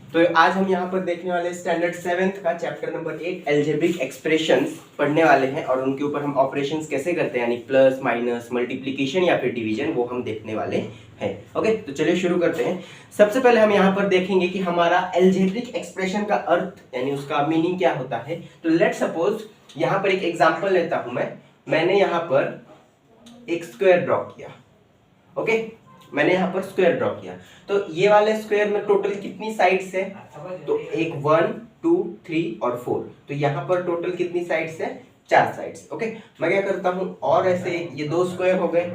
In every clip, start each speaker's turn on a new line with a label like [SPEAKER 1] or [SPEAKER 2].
[SPEAKER 1] तो आज हम यहाँ पर देखने वाले स्टैंडर्ड 7th का चैप्टर नंबर 8 अलजेब्रिक एक्सप्रेशंस पढ़ने वाले हैं और उनके ऊपर हम ऑपरेशंस कैसे करते हैं, यानी प्लस माइनस मल्टीप्लिकेशन या फिर डिवीजन, वो हम देखने वाले हैं। ओके, तो चलिए शुरू करते हैं। सबसे पहले हम यहाँ पर देखेंगे कि हमारा अलजेब्रिक एक्सप्रेशन का अर्थ यानी उसका मीनिंग क्या होता है। तो लेट सपोज यहाँ पर एक एग्जाम्पल लेता हूँ मैंने यहाँ पर एक स्क्वायर ड्रॉ किया। ओके, मैंने यहाँ पर स्क्वायर ड्रॉ किया, तो ये वाले स्क्वायर में टोटल कितनी साइड्स है? तो एक 1 2 3 और 4, तो यहाँ पर टोटल कितनी साइड्स है? 4 साइड्स। ओके, मैं क्या करता हूँ और ऐसे ये 2 स्क्वायर हो गए,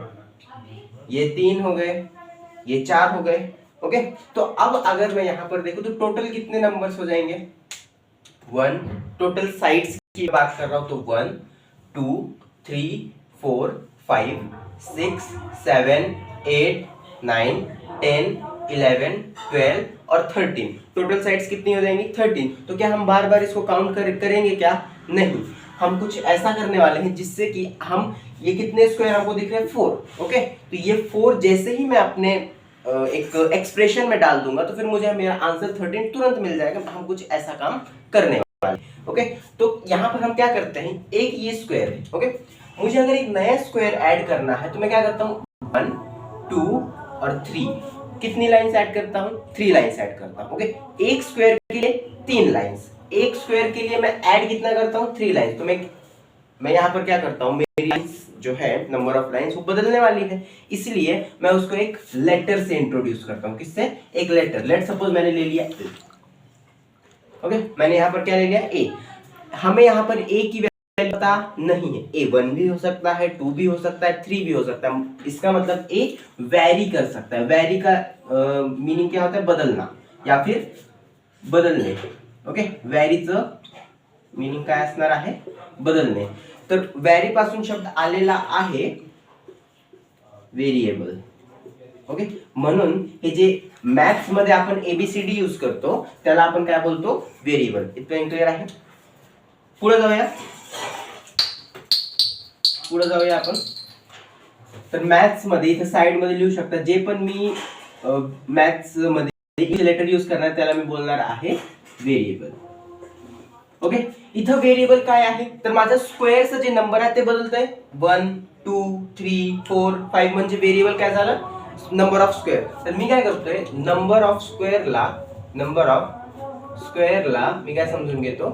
[SPEAKER 1] ये 3 हो गए, ये 4 हो गए। ओके, तो अब अगर मैं यहाँ पर देखूँ तो टोटल कितने नंबर्स हो जाएंगे? 1। टोटल साइड्स की बात कर रहा हूँ तो 1 2 3 4 5 6 7 8 9 10 11 12 और 13। टोटल साइड्स कितनी हो जाएंगी? 13। तो क्या हम बार बार इसको काउंट करेंगे क्या? नहीं, हम कुछ ऐसा करने वाले हैं जिससे कि हम ये कितने स्क्वायर हमको दिख रहे हैं? 4। ओके, तो ये 4 जैसे ही मैं अपने एक एक्सप्रेशन में डाल दूंगा तो फिर मुझे मेरा आंसर 13 तुरंत मिल जाएगा। हम कुछ ऐसा काम करने वाले। ओके, तो यहाँ पर हम क्या करते हैं, एक ये स्क्वायर है। ओके, मुझे अगर एक नया स्क्वायर ऐड करना है तो मैं क्या करता हूँ, 1 2 और 3, कितनी लाइंस ऐड करता हूँ? 3 लाइंस ऐड करता हूँ। ओके, एक स्क्वायर के लिए 3 लाइंस, एक स्क्वायर के लिए मैं ऐड कितना करता हूँ? 3 लाइंस। तो मैं यहाँ पर क्या करता हूँ, मेरी लाइंस जो है, नंबर ऑफ लाइंस वो बदलने वाली है, इसलिए मैं उसको एक लेटर से इंट्रोड्यूस करता हूँ। किससे? एक लेटर। लेट सपोज मैंने ले लिया ए। ओके, मैंने यहाँ पर क्या ले लिया? ए। हमें यहाँ पर ए की वैल्यू पता नहीं है, ए 1 भी हो सकता है, 2 भी हो सकता है, 3 भी हो सकता है। इसका मतलब ए वैरी कर सकता है। वैरी का मीनिंग क्या होता है? बदलना या फिर बदलणे। ओके, वॅरीचं मीनिंग काय असणार आहे? बदलणे। तर वॅरी पासून शब्द आलेला आहे व्हेरिएबल। ओके, म्हणून हे जे मॅथ्स मध्ये आपण एबीसीडी यूज करतो त्याला आपण काय बोलतो? व्हेरिएबल। इथपर्यंत क्लिअर आहे? पुढे जाऊया आपण। तर मॅथ्स मध्ये इथे साइड मध्ये लिहू शकता, जे पण मी मॅथ्स मध्ये लेटर यूज करणार त्याला मी बोलणार आहे व्हेरिएबल। ओके, इथं व्हेरिएबल काय आहे? तर माझा स्क्वेअरचं जे नंबर आहे ते बदलतंय। 1 2 3 4 5 म्हणजे व्हेरिएबल काय झालं? Number of square. तर मी काय करतोय, नंबर ऑफ स्क्वेअरला मी काय समजून घेतो?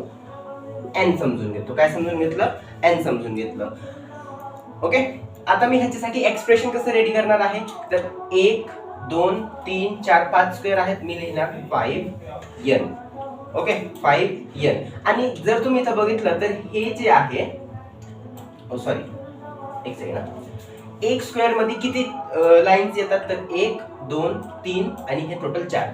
[SPEAKER 1] n समजून घेतो। काय समजून घेतलं? n समजून घेतलं। ओके, आता मी ह्याच्यासाठी एक्सप्रेशन कसं रेडी करणार आहे? तर 1 2 3 4 5 स्क्वेअर आहेत, मी लिहिणार 5n। Okay, 5n। आणि जर तुम्ही इथं बघितलं तर हे जे आहे, सॉरी एक सेकंड, एक स्क्वेअर मध्ये किती लाईन्स येतात? तर 1 2 3 आणि हे टोटल 4।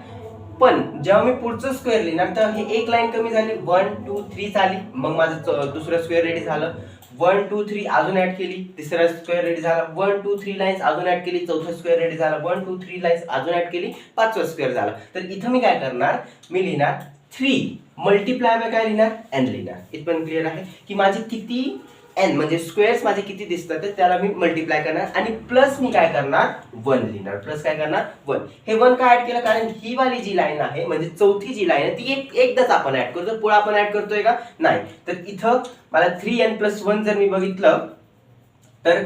[SPEAKER 1] पण जेव्हा मी पुढचं स्क्वेअर लिहिणार तर हे एक लाईन कमी झाली, 1 2 3 झाली, मग माझं दुसरं स्क्वेअर रेडी झालं। 1 2 3 अजून ऍड केली, तिसरा स्क्वेअर रेडी झाला। 1 2 3 लाईन्स अजून ऍड केली, चौथा स्क्वेअर रेडी झाला। 1 2 3 लाईन्स अजून ऍड केली, पाचवा स्क्वेअर झाला। तर इथं मी काय करणार, मी लिहिणार 3 मल्टिप्लाय बाय काय लिहिणार? n लिहिणार। इथपर्यंत क्लिअर आहे की माझे किती n म्हणजे स्क्वेअर्स माझे किती दिसतात ते त्याला मी मल्टिप्लाय करणार आणि प्लस मी काय करणार? 1 लिहिणार। प्लस काय करणार? 1। हे 1 का ऍड केलं? कारण ही वाली जी लाईन आहे म्हणजे चौथी जी लाईन आहे ती एकदाच आपण ऍड करतो, पुढे आपण ऍड करतोय का? नाही। तर इथं मला 3n + 1 जर मी बघितलं तर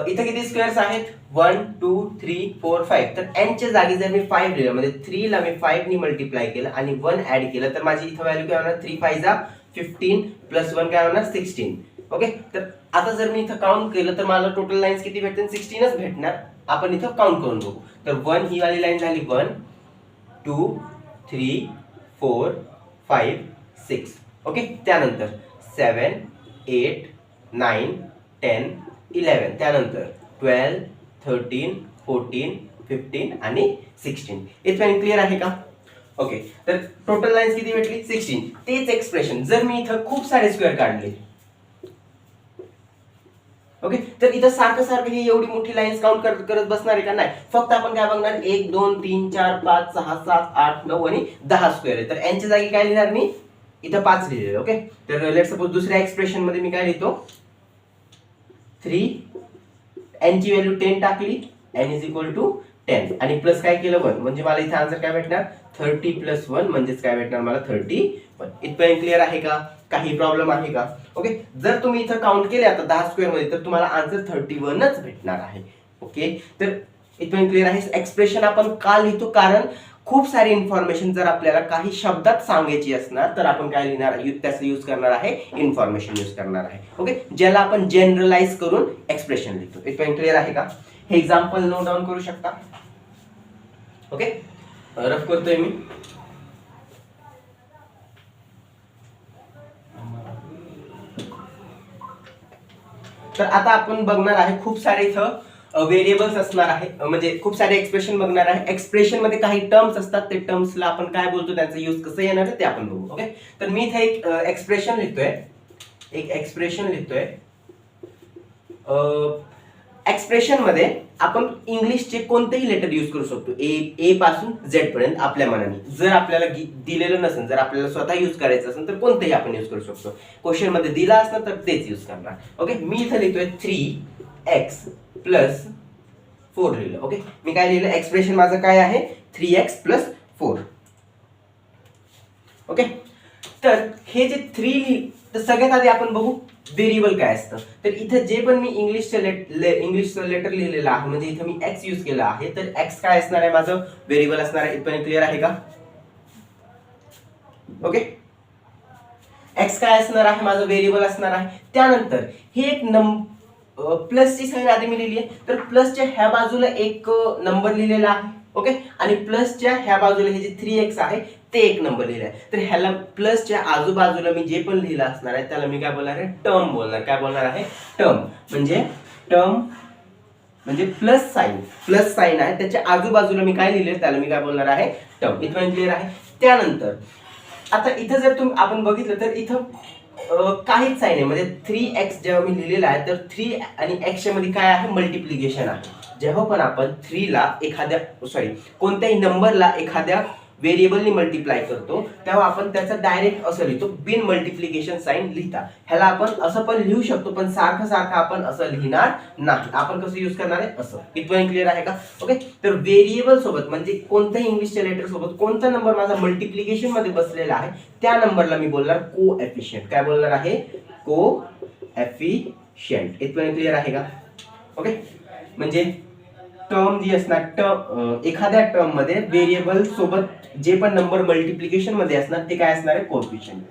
[SPEAKER 1] इथं किती स्क्वेअर्स आहेत? 1 2 3 4 5। तर n च्या जागी जर मी 5 लिहिलं म्हणजे 3 ला मी 5 नी मल्टिप्लाय केलं आणि 1 ऍड केलं तर माझी इथं व्हॅल्यू काय होणार? 3 5 जा 15 + 1 काय होणार? 16। ओके, तर आता जर मी इथं काउंट केलं तर मला टोटल लाईन्स किती भेटतील? 16च भेटणार। आपण इथं काउंट करून बघू। तर 1 ही वाली लाईन झाली 1 2 3 4 5 6। ओके, त्यानंतर 7 8 9 10 11, त्यानंतर 12 13 14 15 आणि 16। इथपर्यंत क्लिअर आहे का? ओके, तर टोटल लाईन्स किती भेटली? 16। तेच एक्सप्रेशन जर मी इथं खूप सारे स्क्वेअर काढले, ओके, तर इथं सारखं ही एवढी मोठी लाईन्स काउंट करत बसणार आहे का? नाही। फक्त आपण काय बघणार? 1 2 3 4 5 6 7 8 9 आणि 10 स्क्वेअर आहे। तर n च्या जागी काय लिहिणार मी? इथं 5 लिहिलेलं। ओके, तर लेट सपोज दुसऱ्या एक्सप्रेशन मध्ये मी काय लिहितो? 3, n ची व्हॅल्यू 10 टाकली, n = 10 आणि प्लस काय केलं? 1, म्हणजे मला इथे आन्सर काय भेटणार? 30 + 1 म्हणजेच काय भेटणार मला 31. इथपर्यंत क्लिअर आहे का? काही प्रॉब्लेम आहे का? ओके, जर तुम्ही इथं काउंट केले आता 10 स्क्वेअर मध्ये तर तुम्हाला आन्सर 31च भेटणार आहे. ओके, तर इथपर्यंत क्लिअर आहे. एक्सप्रेशन आपण का लिहितो? कारण खूप सारी इन्फॉर्मेशन जर आपल्याला काही शब्दात सांगायची असणार तर आपण काय लिहिणार, त्याचा यूज करणार आहे, इन्फॉर्मेशन यूज करणार आहे. ओके, ज्याला आपण जनरलाइज करून एक्सप्रेशन लिहितो. इथपर्यंत क्लिअर आहे का? हे एक्झाम्पल नोट डाऊन करू शकता. ओके, रफ करतोय मी. तर आता आपण बघणार आहे खूप सारे इथं व्हेरिएबल्स असणार आहे, म्हणजे खूप सारे एक्सप्रेशन बघणार आहे. एक्सप्रेशन मध्ये काही टर्म्स असतात, ते टर्म्सला आपण काय बोलतो, त्यांचा यूज कसं येणार आहे ते आपण बघू. ओके, तर मी इथे एक एक्सप्रेशन लिहितोय. एक्सप्रेशन मध्ये आपण इंग्लिशचे कोणतेही लेटर यूज करू शकतो, ए पासून झेड पर्यंत आपल्या मनाने. जर आपल्याला दिलेलं नसेल, जर आपल्याला स्वतः यूज करायचं असेल तर कोणतेही आपण यूज करू शकतो. क्वेश्चन मध्ये दिला असलं तर तेच यूज करणार. ओके, मी इथे लिहितोय 3x + 4 लिहिलं. ओके, मी काय लिहिलं, एक्सप्रेशन माझं काय आहे, 3x + 4. ओके, तर हे जे 3 लिहिलं, तर सगळ्यात आधी आपण बघू व्हेरिएबल काय असतं. तर इथे जे पण मी इंग्लिशचं लेटर लिहिलेलं आहे, म्हणजे इथे मी x यूज केला आहे, तर x काय असणार आहे, माझं व्हेरिएबल असणार आहे. इथपर्यंत क्लिअर आहे का? ओके, x काय असणार आहे, माझं व्हेरिएबल असणार आहे. त्यानंतर हे एक प्लसची साइन आधी मी लिहिली आहे, तर प्लसच्या ह्या बाजूला एक नंबर लिहिलेला आहे. ओके, आणि प्लसच्या ह्या बाजूला हे जे 3x आहे ते एक नंबर लिहिला आहे. तर ह्याला प्लसच्या आजूबाजूला मी जे पण लिहिलं असणार आहे त्याला मी काय बोलणार आहे, टर्म बोलणार. काय बोलणार आहे, टर्म. म्हणजे प्लस साइन आहे, त्याच्या आजूबाजूला मी काय लिहिलं त्याला मी काय बोलणार आहे, टर्म. इथपर्यंत क्लिअर आहे. त्यानंतर आता इथं जर तुम्ही आपण बघितलं तर इथं काहीच साइन आहे, म्हणजे 3x जेव्हा मी लिहिलेला आहे तर 3 आणि x च्या मध्ये काय आहे, मल्टिप्लिकेशन आहे. जेव्हा पण आपण 3 ला कोणत्याही नंबरला एखाद्या व्हेरिएबलनी मल्टिप्लाय करतो तेव्हा आपण त्याचा डायरेक्ट असं लिहितो, बिन मल्टिप्लिकेशन साइन लिहिता. ह्याला आपण असं पण लिहू शकतो, पण सारखं आपण असं लिहिणार नाही. आपण कसं यूज करणार आहे, असं. इथपर्यंत क्लिअर आहे का? ओके, तर व्हेरिएबल सोबत म्हणजे कोणत्याही इंग्लिशच्या लेटर सोबत कोणता नंबर माझा मल्टिप्लिकेशन मध्ये बसलेला आहे त्या नंबरला मी बोलणार कोएफिशियंट. काय बोलणार आहे, कोएफिशियंट. इथपर्यंत क्लिअर आहे का? ओके, म्हणजे टर्म जी असणार, एखाद्या टर्म मध्ये व्हेरिएबल सोबत जे पण नंबर मल्टिप्लिकेशन मध्ये असणार ते काय असणार आहे, कोएफिशियंट.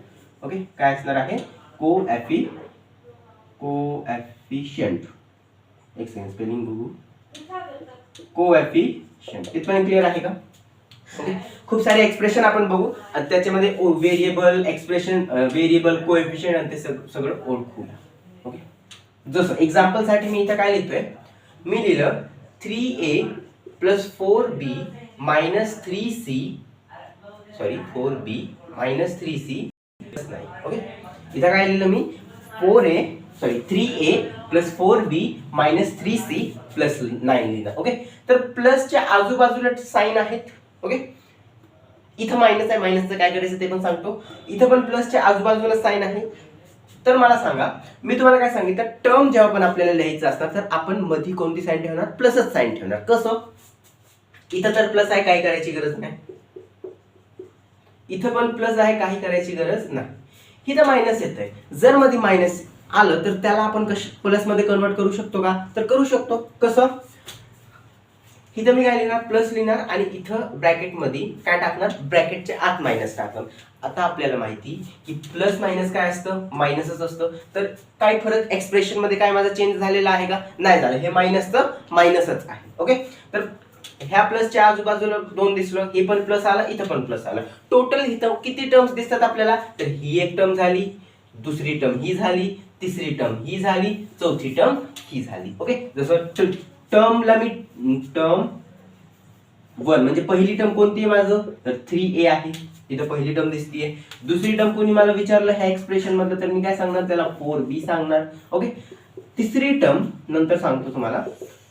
[SPEAKER 1] ओके, काय असणार आहे, कोएफिशियंट. एक सेकंड, स्पेलिंग बघू, कोएफिशियंट. इथपर्यंत क्लिअर आहे का? ओके, खूप सारे एक्सप्रेशन आपण बघू आणि त्याच्यामध्ये व्हेरिएबल, एक्सप्रेशन, व्हेरिएबल, कोएफिशियंट आणि ते सगळं ओळखू. ओके, जसं एक्झाम्पल साठी मी इथं काय लिहितोय, मी लिहिलं 3a + 4b - 3c, 4b - 3c + 9. Okay, इथं काय लिहिलं मी, 3a + 4b - 3c + 9 लिहिलं. ओके, तर प्लसच्या आजूबाजूला साइन आहेत. ओके, इथं मायनस आहे, मायनसचं काय करायचं ते पण सांगतो. इथं पण प्लसच्या आजूबाजूला साइन आहे. तर मला सांगा, मी तुम्हाला काय सांगितलं, टर्म जेव्हा पण आपल्याला लिहायचं असतं तर आपण मध्ये कोणती साइन ठेवणार, प्लसच साइन ठेवणार. कसं, इथं तर प्लस आहे, काही करायची गरज नाही. इथं पण प्लस आहे, काही करायची गरज नाही. इथं मायनस येत आहे, जर मध्ये मायनस आलं तर त्याला आपण प्लस मध्ये कन्वर्ट करू शकतो का, तर करू शकतो. कसं, इथं मी काय लिहिणार, प्लस लिहिणार आणि इथं ब्रॅकेट मध्ये काय टाकणार, ब्रॅकेटच्या आत मायनस टाकणार. आता आपल्याला माहिती की प्लस मायनस काय असतं, मायनसच असतं. तर काय फरक एक्सप्रेशन मध्ये काय माझा चेंज झालेला आहे का, नाही झालं. हे मायनस तर मायनसच आहे. ओके, तर ह्या प्लसच्या आजूबाजूला 2 दिसलं, हे पण प्लस आलं, इथं पण प्लस आलं. टोटल इथं किती टर्म्स दिसतात आपल्याला, तर ही एक टर्म झाली, दुसरी टर्म ही झाली, तिसरी टर्म ही झाली, चौथी टर्म ही झाली. ओके, जसं टर्मला मी टर्म 1 म्हणजे पहिली टर्म कोणती आहे माझं, तर 3a आहे. इथं पहिली टर्म दिसतीये. दुसरी टर्म कोणी मला विचारलं ह्या एक्सप्रेशन मधलं तर मी काय सांगणार, त्याला 4b सांगणार. ओके, तिसरी टर्म नंतर सांगतो तुम्हाला.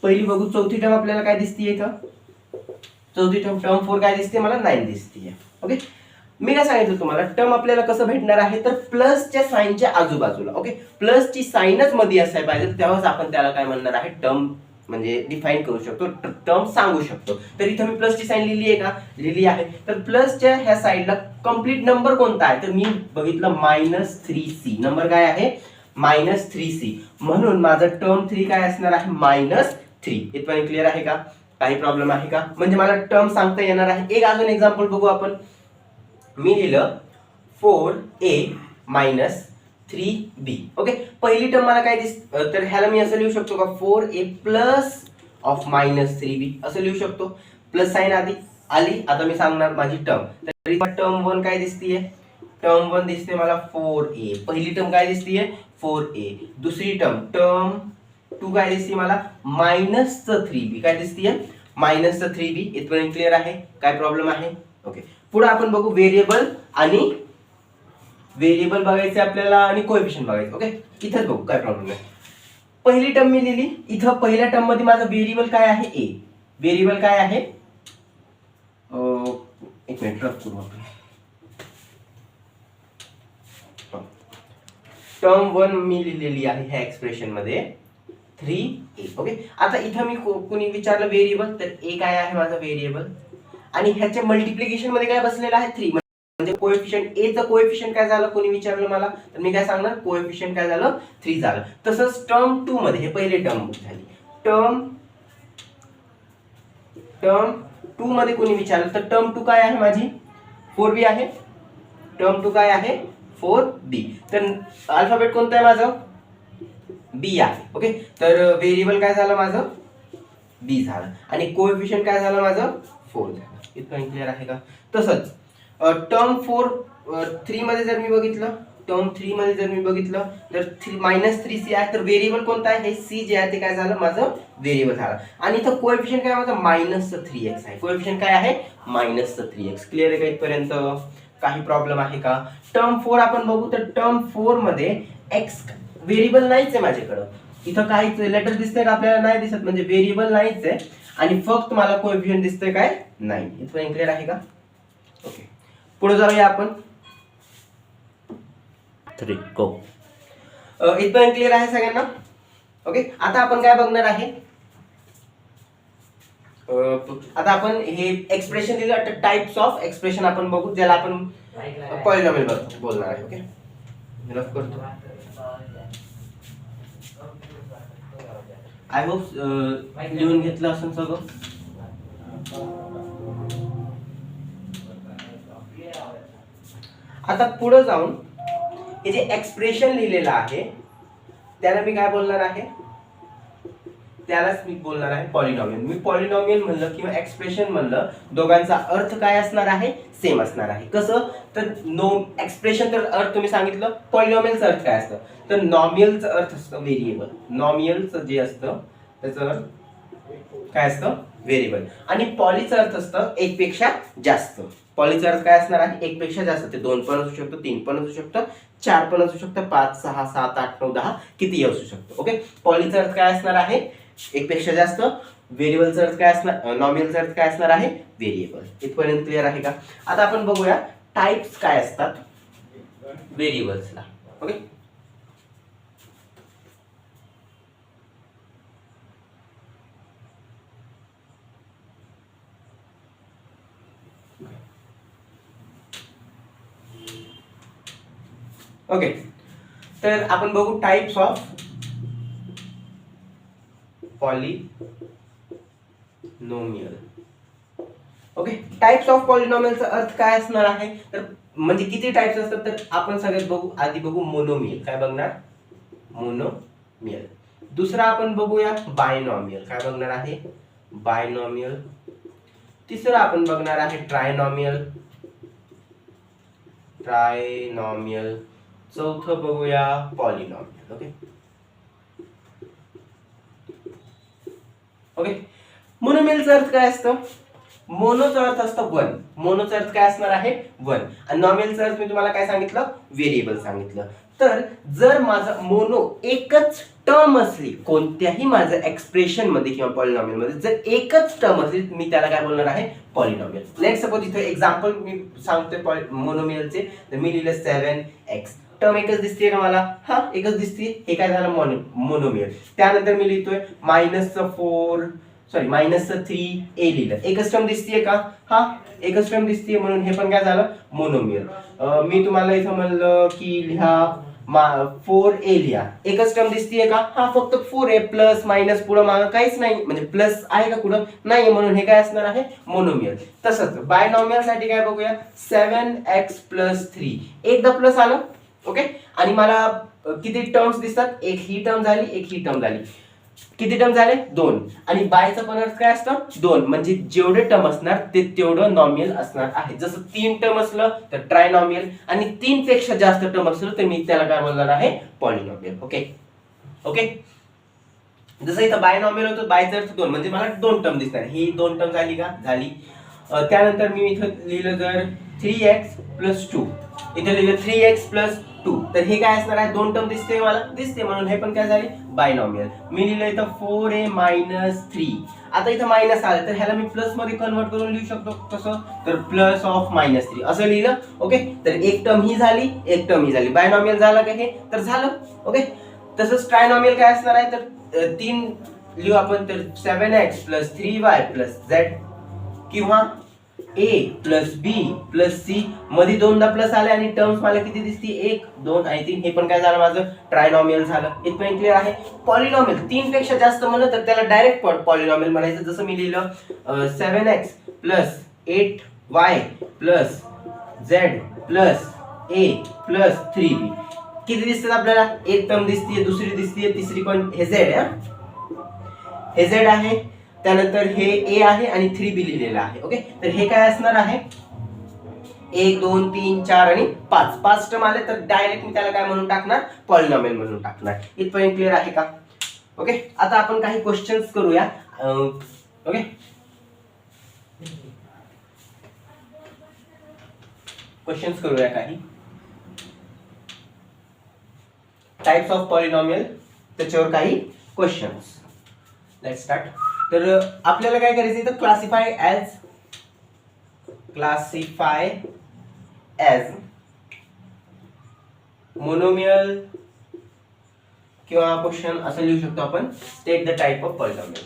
[SPEAKER 1] पहिली बघू, चौथी टर्म आपल्याला काय दिसतीये इथं, चौथी टर्म 4 काय दिसते मला, 9 दिसतीये. ओके, मी काय सांगितलं तुम्हाला, टर्म आपल्याला कसं भेटणार आहे, तर प्लसच्या साइनच्या आजूबाजूला. ओके, प्लसची साइनच मध्ये असायला पाहिजे, तेव्हाच आपण त्याला काय म्हणणार आहे, टर्म म्हणजे डिफाइन करू शकतो, टर्म सांगू शकतो. तर इथं मी प्लसची साइन लिहिली आहे का? लिहिली आहे. तर प्लसच्या ह्या साइडला कंप्लीट नंबर कोणता आहे? तर मी बघितलं -3c. नंबर काय आहे? -3c. म्हणून माझा टर्म 3 काय असणार आहे? -3. इथपर्यंत क्लिअर आहे का? काही प्रॉब्लेम आहे का? म्हणजे मला टर्म सांगता येणार आहे. एक अजून एक्झाम्पल बघू आपण. मी लिहिलं 4a - 3b. ओके, पहिली टर्म मला काय तर ह्याला मी असं लिहू शकतो का? 4a प्लस ऑफ -3b असं लिहू शकतो. प्लस साइन आधी आली. आता मी सांगणार माझी टर्म. तर टर्म 1 काय दिसतीये? टर्म 1 दिसते मला 4a. पहिली टर्म काय दिसतीये? 4a. दुसरी टर्म 2 काय दिसते मला? -3b. काय दिसतीये? -3b. इथपर्यंत क्लिअर आहे? काय प्रॉब्लेम आहे? ओके, पुढे आपण बघू व्हेरिएबल आणि व्हेरिएबल बघायचे आपल्याला आणि कोएफिशिएंट बघायचे. ओके, इथेच बघू काय प्रॉब्लेम आहे. पहिली टर्म मी लिहिली. इथं पहिल्या टर्म मध्ये माझं व्हेरिएबल काय आहे? a. व्हेरिएबल काय आहे? एक मिनिट रफ करू आपण. टर्म 1 मी लिहिलेली आहे ह्या एक्सप्रेशन मध्ये 3a. ओके, आता इथं मी कोणी विचारलं व्हेरिएबल, तर a काय आहे माझा व्हेरिएबल, आणि ह्याच्या मल्टिप्लिकेशन मध्ये काय बसलेला आहे? 3. म्हणजे कोएफिशिएंट a चं कोएफिशिएंट काय झालं कोणी विचारलं मला, तर मी काय सांगणार? कोएफिशिएंट काय झालं? 3 झालं. तसंच टर्म 2 मध्ये, हे पहिले टर्म झाली, टर्म 2 मध्ये कोणी विचारलं, तर टर्म 2 काय आहे माझी? 4b आहे. टर्म 2 काय आहे? 4b. तर अल्फाबेट कोणतं आहे माझं? b आहे. ओके, तर व्हेरिएबल काय झालं माझं? b झालं, आणि कोएफिशिएंट काय झालं माझं? 4 झालं. इथपर्यंत क्लिअर आहे का? तसंच टर्म 3 मध्ये जर मी बघितलं, तर -3c आहे. तर व्हेरिएबल कोणता आहे? हे c जे आहे ते काय झालं माझं? व्हेरिएबल झालं. आणि इथं कोएफिशिएंट काय माझं? -3x आहे. कोएफिशिएंट काय आहे? -3x. क्लिअर आहे का इथपर्यंत? काही प्रॉब्लेम आहे का? टर्म 4 आपण बघू. तर टर्म 4 मध्ये x व्हेरिएबल नाहीच आहे माझ्याकडं. इथं काहीच लेटर दिसतंय का? आपल्याला नाही दिसत, म्हणजे व्हेरिएबल नाहीच आहे, आणि फक्त मला कोएफिशिएंट दिसतंय काय? 9. इथपर्यंत क्लिअर आहे का? ओके, पुढे जाऊया आपण. 3 गो. इथपर्यंत क्लिअर आहे सगळ्यांना? ओके, आता आपण काय बघणार आहे? आता आपण हे एक्सप्रेशन दिलं, तर टाइप्स ऑफ एक्सप्रेशन आपण बघू, ज्याला आपण पॉलिनॉमियल बोलणार आहे. ओके, रफ करतो. आय होप लिहून घेतलं असेल सगळं. आता पुढे जाऊन हे जे एक्सप्रेशन लिहिलेलं आहे त्याला मी काय बोलणार आहे? त्यालाच मी बोलणार आहे पॉलिनॉमियल. मी पॉलिनॉमियल म्हणलं किंवा एक्सप्रेशन म्हणलं, दोघांचा अर्थ काय असणार आहे? सेम असणार आहे. कसं? तर एक्सप्रेशन तर अर्थ तुम्ही सांगितलं. पॉलिनॉमियलचा अर्थ काय असतं? तर नॉमियलचा अर्थ असतं व्हेरिएबल. नॉमियलचं जे असतं त्याचं अर्थ काय असतं? व्हेरिएबल. आणि पॉलीचा अर्थ असतं एक पेक्षा जास्त. पॉलीचा अर्थ काय असणार आहे? एक पेक्षा जास्त. ते 2 पण असू शकतं, 3 पण असू शकतं, 4 पण असू शकतं, 5, 6, 7, 8, 9, 10 कितीही असू शकतं. ओके, पॉलीचा अर्थ काय असणार आहे? एक पेक्षा जास्त. व्हेरिएबलचा अर्थ काय असणार? नॉमिनलचा अर्थ काय असणार आहे? व्हेरिएबल. इथपर्यंत क्लिअर आहे का? आता आपण बघूया टाइप्स काय असतात व्हेरिएबल्सला. ओके, ओके, तर आपण बघू types of polynomial. Okay, types of पॉलिनोमियलचा अर्थ काय असणार आहे? तर म्हणजे किती टाइप्स असतात, तर आपण सगळ्यात बघू. आधी बघू मोनोमियल. काय बघणार? मोनोमियल. दुसरा आपण बघूया बायनॉमियल. काय बघणार आहे? बायनॉमियल. तिसरा आपण बघणार आहे ट्रायनॉमियल. चौथं बघूया पॉलिनॉमियल. ओके, ओके, मोनोमियलचा अर्थ काय असतं? मोनोचा अर्थ असतं 1. मोनोचा अर्थ काय असणार आहे? 1. आणि नॉमियलचा अर्थ मी तुम्हाला काय सांगितलं? व्हेरिएबल सांगितलं. तर जर माझा मोनो एकच टर्म असली कोणत्याही माझं एक्सप्रेशन मध्ये किंवा पॉलिनॉमियल मध्ये, जर एकच टर्म असली मी त्याला काय बोलणार आहे? पॉलिनॉमियल. लेट्स सपोज इथे एक्झाम्पल मी सांगतोय मोनोमियलचे. तर मी लिहिलं 7x. टर्म एकच दिसते का मला? हा एकच दिसते. हे काय झालं? मोनोमियल. त्यानंतर मी लिहितोय -3a लिहिलं. एकच टर्म दिसतेय का? हा एकच टर्म दिसतेय, म्हणून हे पण काय झालं? मोनोमियल. मी तुम्हाला इथं म्हणलं की लिहा 4a लिहा. एकच टर्म दिसतेय का? हा फक्त 4a प्लस मायनस पुढं मागं काहीच नाही, म्हणजे प्लस आहे का कुठं? नाही, म्हणून हे काय असणार आहे? मोनोमियल. तसंच बायनॉमियल साठी काय बघूया? 7x + 3 एकदा प्लस आलं. ओके, आणि मला किती टर्म्स दिसतात? एक ही टर्म झाली, एक ही टर्म झाली. किती टर्म झाले? 2. आणि बायचा पण अर्थ काय असतं? 2. म्हणजे जेवढे टर्म असणार ते तेवढं नॉमियल असणार आहे. जसं 3 टर्म असलं तर ट्रायनॉमियल, आणि 3 पेक्षा जास्त टर्म असलं तर मी त्याला काय बोलणार आहे? पॉलिनॉमियल. Okay okay. जसं इथं बायनॉमियल होतं, बायचा अर्थ 2, म्हणजे मला 2 टर्म दिसणार. ही 2 टर्म झाली का? झाली. त्यानंतर मी इथं लिहिलं जर 3x + 2, इथं लिहिलं 3x + 2, तर हे काय असणार आहे? 2 टर्म दिसते मला? दिसते, म्हणून हे पण काय झाले? बायनॉमियल. मी लिहिलं इथं 4a - 3. आता इथं मायनस आलं तर ह्याला मी प्लस मध्ये कन्वर्ट करून लिहू शकतो. कसं? तर +3 असं लिहिलं. ओके, तर एक टर्म ही झाली, एक टर्म ही झाली. बायनॉमियल झालं का हे? तर झालं. ओके, तसंच ट्रायनॉमियल काय असणार आहे? तर 3 लिहू आपण, तर 7x + 3y + z, किंवा a + b + c. मध्ये दोनदा प्लस आले आणि टर्म्स मला किती दिसती? 1, 2 आणि 3. हे पण काय झालं माझं? ट्रायनॉमियल झालं. इथपर्यंत क्लिअर आहे? पॉलिनॉमियल 3 पेक्षा जास्त म्हणलं तर त्याला डायरेक्ट पॉलिनॉमियल म्हणायचं. जसं मी लिहिलं 7x + 8y + z + a + 3b. किती दिसतात आपल्याला? एक टर्म दिसतीये, दुसरी दिसतीये, तिसरी पण. हे z आहे, हे z आहे. त्यानंतर हे a आहे आणि 3b लिहिलेलं आहे. ओके, तर हे काय असणार आहे? 1, 2, 3, 4 आणि 5. 5 टर्म आले तर डायरेक्ट मी त्याला काय म्हणून टाकणार? पॉलिनॉमियल म्हणून टाकणार. इथपर्यंत क्लिअर आहे का? ओके, आता आपण काही क्वेश्चन्स करूया. ओके, क्वेश्चन्स करूया काही. टाइप्स ऑफ पॉलिनॉमियल, त्याच्यावर काही क्वेश्चन्स. Let's start. तर आपल्याला काय करायचं इथं? क्लासिफाय ॲज मोनोमियल, किंवा क्वेश्चन असं लिहू शकतो आपण, state the type of polynomial.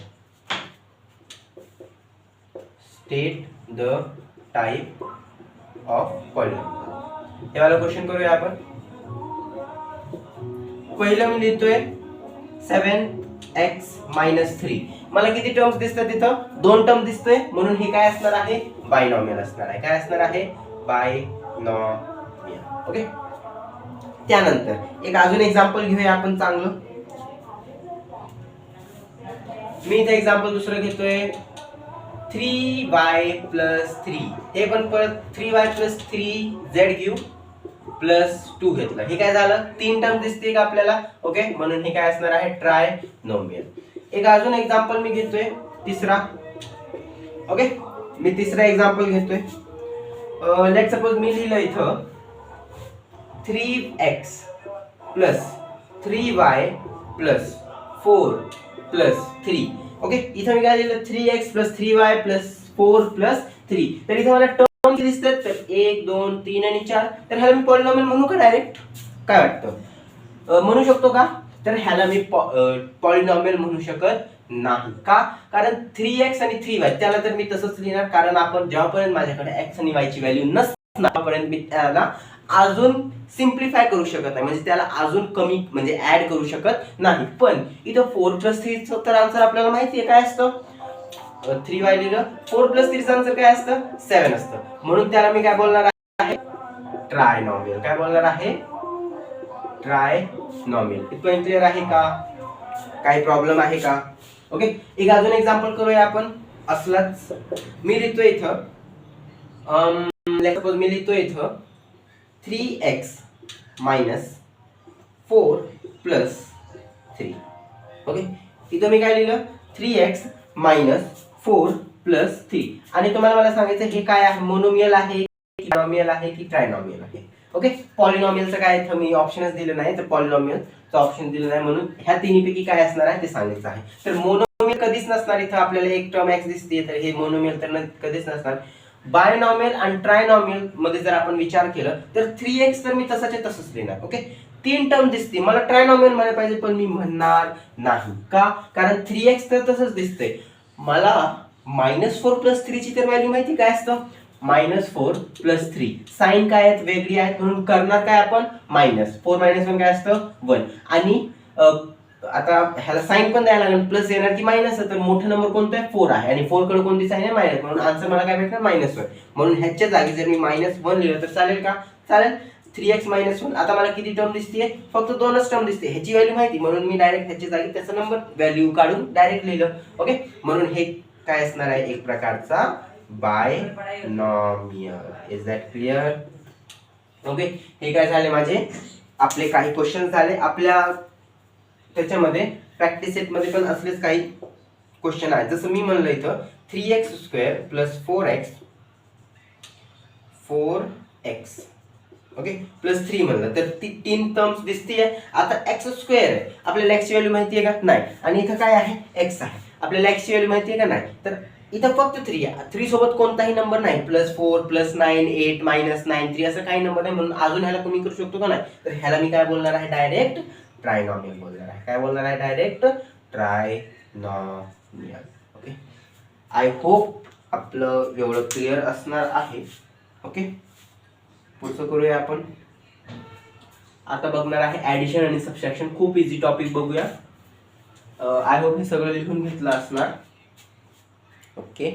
[SPEAKER 1] State the type of polynomial, हे वाला क्वेश्चन करूया आपण. पहिलं मी लिहितोय 7x - 3. मला किती टर्म्स दिसतात? तिथं 2 टर्म दिसतोय, म्हणून हे काय असणार आहे? बायनॉमियल असणार आहे. काय असणार आहे? बायनॉमियल. ओके, त्यानंतर एक अजून एक्झाम्पल घेऊया आपण चांगलं. मी इथे एक्झाम्पल दुसरं घेतोय 3y + 3. हे पण परत 3y + 3z घेऊ +2 घेतलं. हे काय झालं? 3 टर्म दिसते का आपल्याला? ओके, म्हणून हे काय असणार आहे? ट्रायनॉमियल. एक अजून एक्झाम्पल मी घेतोय, तिसरा. ओके, मी तिसरा एक्झाम्पल घेतोय. लेट सपोज मी लिहिलं इथं 3x + 3y + 4 + 3. ओके, इथं मी काय लिहिलं? 3x + 3y + 4 + 3. तर इथं मला टर्म किती दिसतात? तर 1, 2, 3 आणि 4. तर ह्याला मी पॉलिनॉमियल म्हणू का डायरेक्ट? काय वाटतं? म्हणू शकतो का? तर ह्याला मी पॉलिनॉमियल म्हणू शकत नाही. का? कारण 3x आणि 3y त्याला तर मी तसंच लिहिणार, कारण आपण जेव्हापर्यंत माझ्याकडे x आणि y ची व्हॅल्यू नसणार तोपर्यंत मी त्याला अजून सिम्प्लिफाय करू शकत नाही, म्हणजे त्याला अजून कमी म्हणजे ऍड करू शकत नाही. पण इथं 4 + 3 चं तर आन्सर आपल्याला माहिती आहे काय असतं? 3y लिहिलं, 4 + 3 चं आन्सर काय असतं? 7 असतं. म्हणून त्याला मी काय बोलणार आहे? ट्रायनॉमियल. काय बोलणार आहे? ट्रायनॉमियल. इथपर्यंत क्लिअर आहे का? काही प्रॉब्लेम आहे का? ओके, एक अजून एक्झाम्पल करूया आपण असलाच. मी लिहितोय इथं सपोज मी लिहितोय इथं 3x - 4 + 3. ओके, इथं मी काय लिहिलं? 3x - 4 + 3. आणि तुम्हाला मला सांगायचं हे काय आहे? मोनोमियल आहे की बायनॉमियल आहे की ट्रायनॉमियल आहे? ओके, पॉलिनॉमियलचं काय इथं मी ऑप्शनच दिलं नाही, तर पॉलिनॉमियलचं ऑप्शन दिलं नाही, म्हणून ह्या तिन्हीपैकी काय असणार आहे ते सांगायचं आहे. तर मोनोमियल कधीच नसणार. इथं आपल्याला एक टर्म x दिसते, तर हे मोनोमियल तर कधीच नसणार. बायनॉमियल आणि ट्रायनॉमियल मध्ये जर आपण विचार केलं तर 3x तर मी तसाच्या तसंच लिहिणार. ओके, 3 टर्म दिसते, मला ट्रायनॉमियल म्हणायला पाहिजे पण मी म्हणणार नाही. का? कारण 3x तर तसंच दिसतंय. मला -4 + 3 ची तर व्हॅल्यू माहिती काय असतं? -4 + 3. साइन काय आहेत? वेगळी आहेत, म्हणून करणार काय आपण? -4 - 1 काय असतं? 1. आणि आता ह्याला साइन पण द्यायला लागेल, प्लस येणार की मायनस. तर मोठा नंबर कोणता आहे? 4 आहे, आणि 4 कडे कोणती साइन आहे? मायनस, म्हणून आन्सर मला काय भेटणार? -1. म्हणून ह्याच्या जागी जर मी -1 लिहिलं तर चालेल का? चालेल. 3x - 1. आता मला किती टर्म दिसते? फक्त 2च टर्म दिसते. ह्याची व्हॅल्यू माहिती, म्हणून मी डायरेक्ट ह्याच्या जागी त्याचा नंबर व्हॅल्यू काढून डायरेक्ट लिहिलं. ओके, म्हणून हे काय असणार आहे? एक प्रकारचा binomial. Is that clear? Okay, हे काय झाले माझे? आपले काही क्वेश्चन झाले. आपल्या त्याच्यामध्ये प्रॅक्टिस सेट मध्ये पण असलेच काही क्वेश्चन आहेत. जसं मी म्हणलं इथं 3x² + 4x ओके + 3 म्हणलं तर ती 3 टर्म्स दिसतीये. आता x² आहे, आपल्याला x ची व्हॅल्यू माहिती आहे का? नाही. आणि इथं काय आहे? x आहे, आपल्याला x ची व्हॅल्यू माहिती आहे का? नाही. तर इथं फक्त 3 आहे. 3 सोबत कोणताही नंबर नाही, +4 +9 8 -9 3 असं काही नंबर नाही, म्हणून अजून ह्याला कमी करू शकतो का? नाही. तर ह्याला मी काय बोलणार आहे? डायरेक्ट ट्रायनॉमियल बोलणार आहे. काय बोलणार आहे? Direct trinomial. Okay, I hope आपलं एवढं क्लिअर असणार आहे. ओके, पुढचं करूया आपण. आता बघणार आहे ऍडिशन आणि सबट्रॅक्शन. खूप इझी टॉपिक बघूया. आय होप हे सगळं लिहून घेतलं असणार. Okay,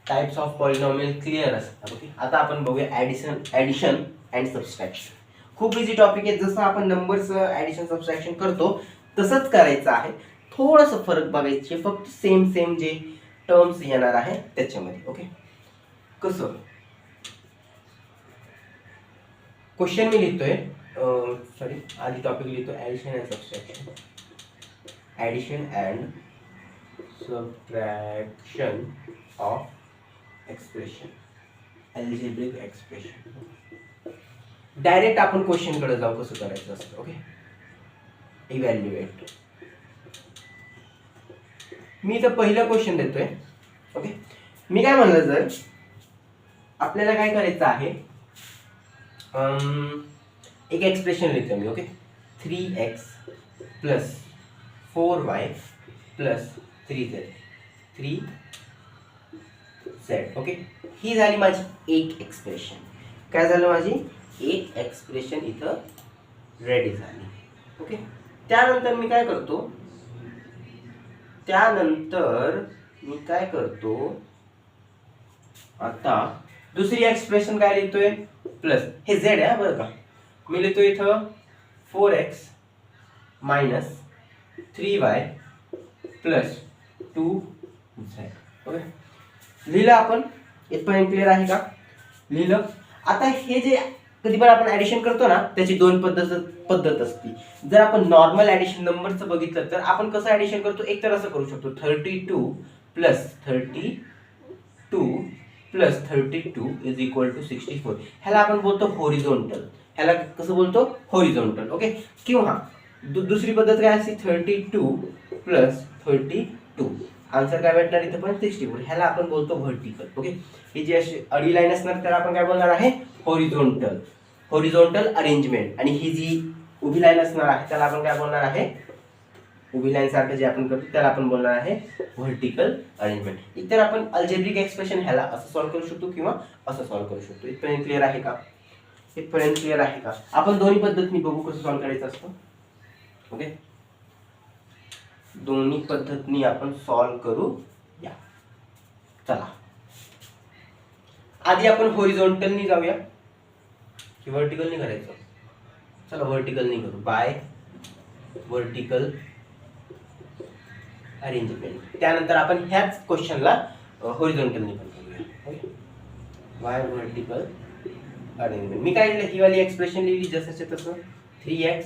[SPEAKER 1] types of polynomial clear असतात. ओके, आता आपण बघूया ऍडिशन अँड सबट्रॅक्शन. खूप इझी टॉपिक आहे. जसं आपण नंबरचं ऍडिशन सबट्रॅक्शन करतो तसंच करायचं आहे. थोडंसं फरक बघायचे, फक्त सेम जे टर्म्स येणार आहे त्याच्यामध्ये. ओके, कसं? क्वेश्चन मी लिहितोय, सॉरी आधी टॉपिक लिहितो, addition and subtraction. Addition and subtraction of expression, algebraic expression. Direct आपण क्वेश्चन कडे जाऊ, कसं करायचं असतं. Okay, evaluate. मी इथं पहिलं क्वेश्चन देतोय. ओके, मी काय म्हणलं, जर आपल्याला काय करायचं आहे, एक एक्सप्रेशन लिहितो मी. Okay, 3x + 4y + 3z 3z. Okay, ही झाली माझी एक एक्सप्रेशन. काय झालं? माझी एक एक्सप्रेशन इथं रेडी झाली. ओके, त्यानंतर मी काय करतो, आता दुसरी एक्सप्रेशन काय लिहितोय? प्लस, हे z आहे बरं का. मी लिहितो इथं 4x - 3y + 2z. ओके, लिहिलं आपण. इथपर्यंत क्लिअर आहे का? लिहिलं. आता हे जे कधी पण आपण ऍडिशन करतो ना, त्याची दोन पद्धत असते. जर आपण नॉर्मल ऍडिशन नंबरचं बघितलं तर आपण कसं ऍडिशन करतो? एक तर असं करू शकतो, 32 + 32 + 32 = 64. ह्याला आपण बोलतो हॉरिझॉन्टल. ह्याला कसं बोलतो? हॉरिझॉन्टल. ओके, किंवा दुसरी पद्धत काय असते? 32 + 32. आन्सर काय भेटणार इथं पण? 64. ह्याला आपण बोलतो व्हर्टिकल. ओके, ही जी अशी आडी लाईन असणार त्याला आपण काय बोलणार आहे? Horizontal arrangement. आणि ही जी उभी लाईन असणार आहे त्याला आपण काय बोलणार आहे? उभी लाईन सारखं जे आपण करतो त्याला आपण बोलणार आहे व्हर्टिकल अरेंजमेंट. इतर आपण अल्जेब्रिक एक्सप्रेशन ह्याला असं सॉल्व्ह करू शकतो किंवा असं सॉल्व्ह करू शकतो. इथपर्यंत क्लिअर आहे का? इथपर्यंत क्लिअर आहे का? आपण दोन्ही पद्धतीने बघू कसं सॉल्व्ह करायचं असतं. ओके, दोन्ही पद्धतीने आपण सॉल्व्ह करू या. चला, आधी आपण हॉरिझॉन्टलनी जाऊया की व्हर्टिकलनी करायचं? चला, व्हर्टिकलनी करू. By vertical arrangement. त्यानंतर आपण ह्याच क्वेश्चनला हॉरिझॉन्टलनी पण करूया. Okay, by vertical arrangement. मी काय लिहिलं? ही वाली एक्सप्रेशन लिहिली जसंच्या तसं, 3x